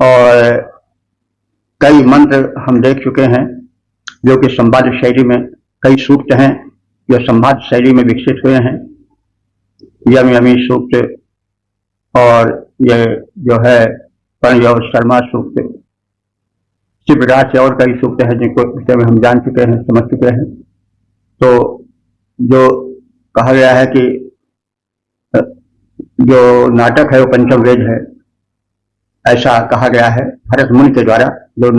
और कई मंत्र हम देख चुके हैं जो कि संवाद शैली में, कई सूक्त हैं जो संवाद शैली में विकसित हुए हैं। यम यमी सूक्त और ये जो है प्रणयोग शर्मा सूक्त, इसी प्रकार से और कई सूक्त हैं जिनको विषय में हम जान चुके हैं, समझ चुके हैं। तो जो कहा गया है कि जो नाटक है वो पंचम वेद है, ऐसा कहा गया है भरत मुनि के द्वारा, जो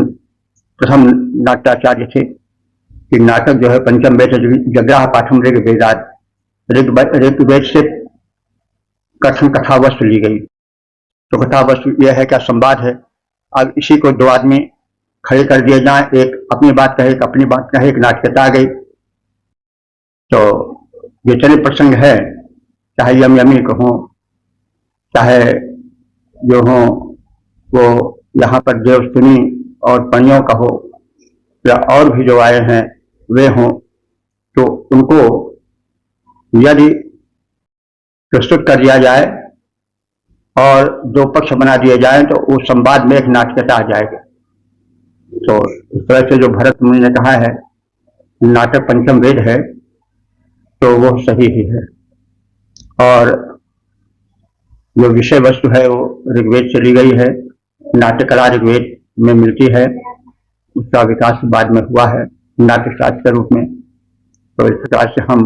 प्रथम नाट्याचार्य थे, कि नाटक जो है पंचम वेद, जग्राह पाठम ऋग वेदात, ऋग्वेद से कथन कथा वस्तु ली गई। तो कथा वस्तु यह है, क्या संवाद है। अब इसी को दो आदमी खड़े कर दिए जाए, एक अपनी बात कहे, एक अपनी बात कहे, एक नाटकता आ गई। तो जितने प्रसंग है, चाहे यम यमी को हो, चाहे जो हो वो यहाँ पर देवस्तुनी और पणियों का हो, या और भी जो आए हैं वे हों, तो उनको यदि प्रस्तुत कर दिया जाए और दो पक्ष बना दिए जाए तो उस संवाद में एक नाटकता आ जाएगी। तो इस तरह से जो भरत मुनि ने कहा है नाटक पंचम वेद है, तो वो सही ही है। और जो विषय वस्तु है वो ऋग्वेद से ली गई है, नाट्य कला ऋग्वेद में मिलती है, उसका विकास बाद में हुआ है नाट्य शास्त्र के रूप में। तो इस प्रकार से हम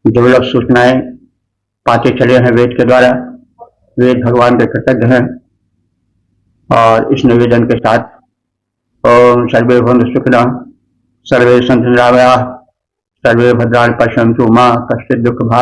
दुर्लभ सूचनाएं पाते चले हैं वेद के द्वारा। वेद भगवान के कृतज्ञ हैं और इस निवेदन के साथ ओम सर्वे भवन्तु सुखिनः, सर्वे सन्तु निरामयाः, सर्वे भद्राणि पश्यन्तु मा कश्चित् दुःखभाग्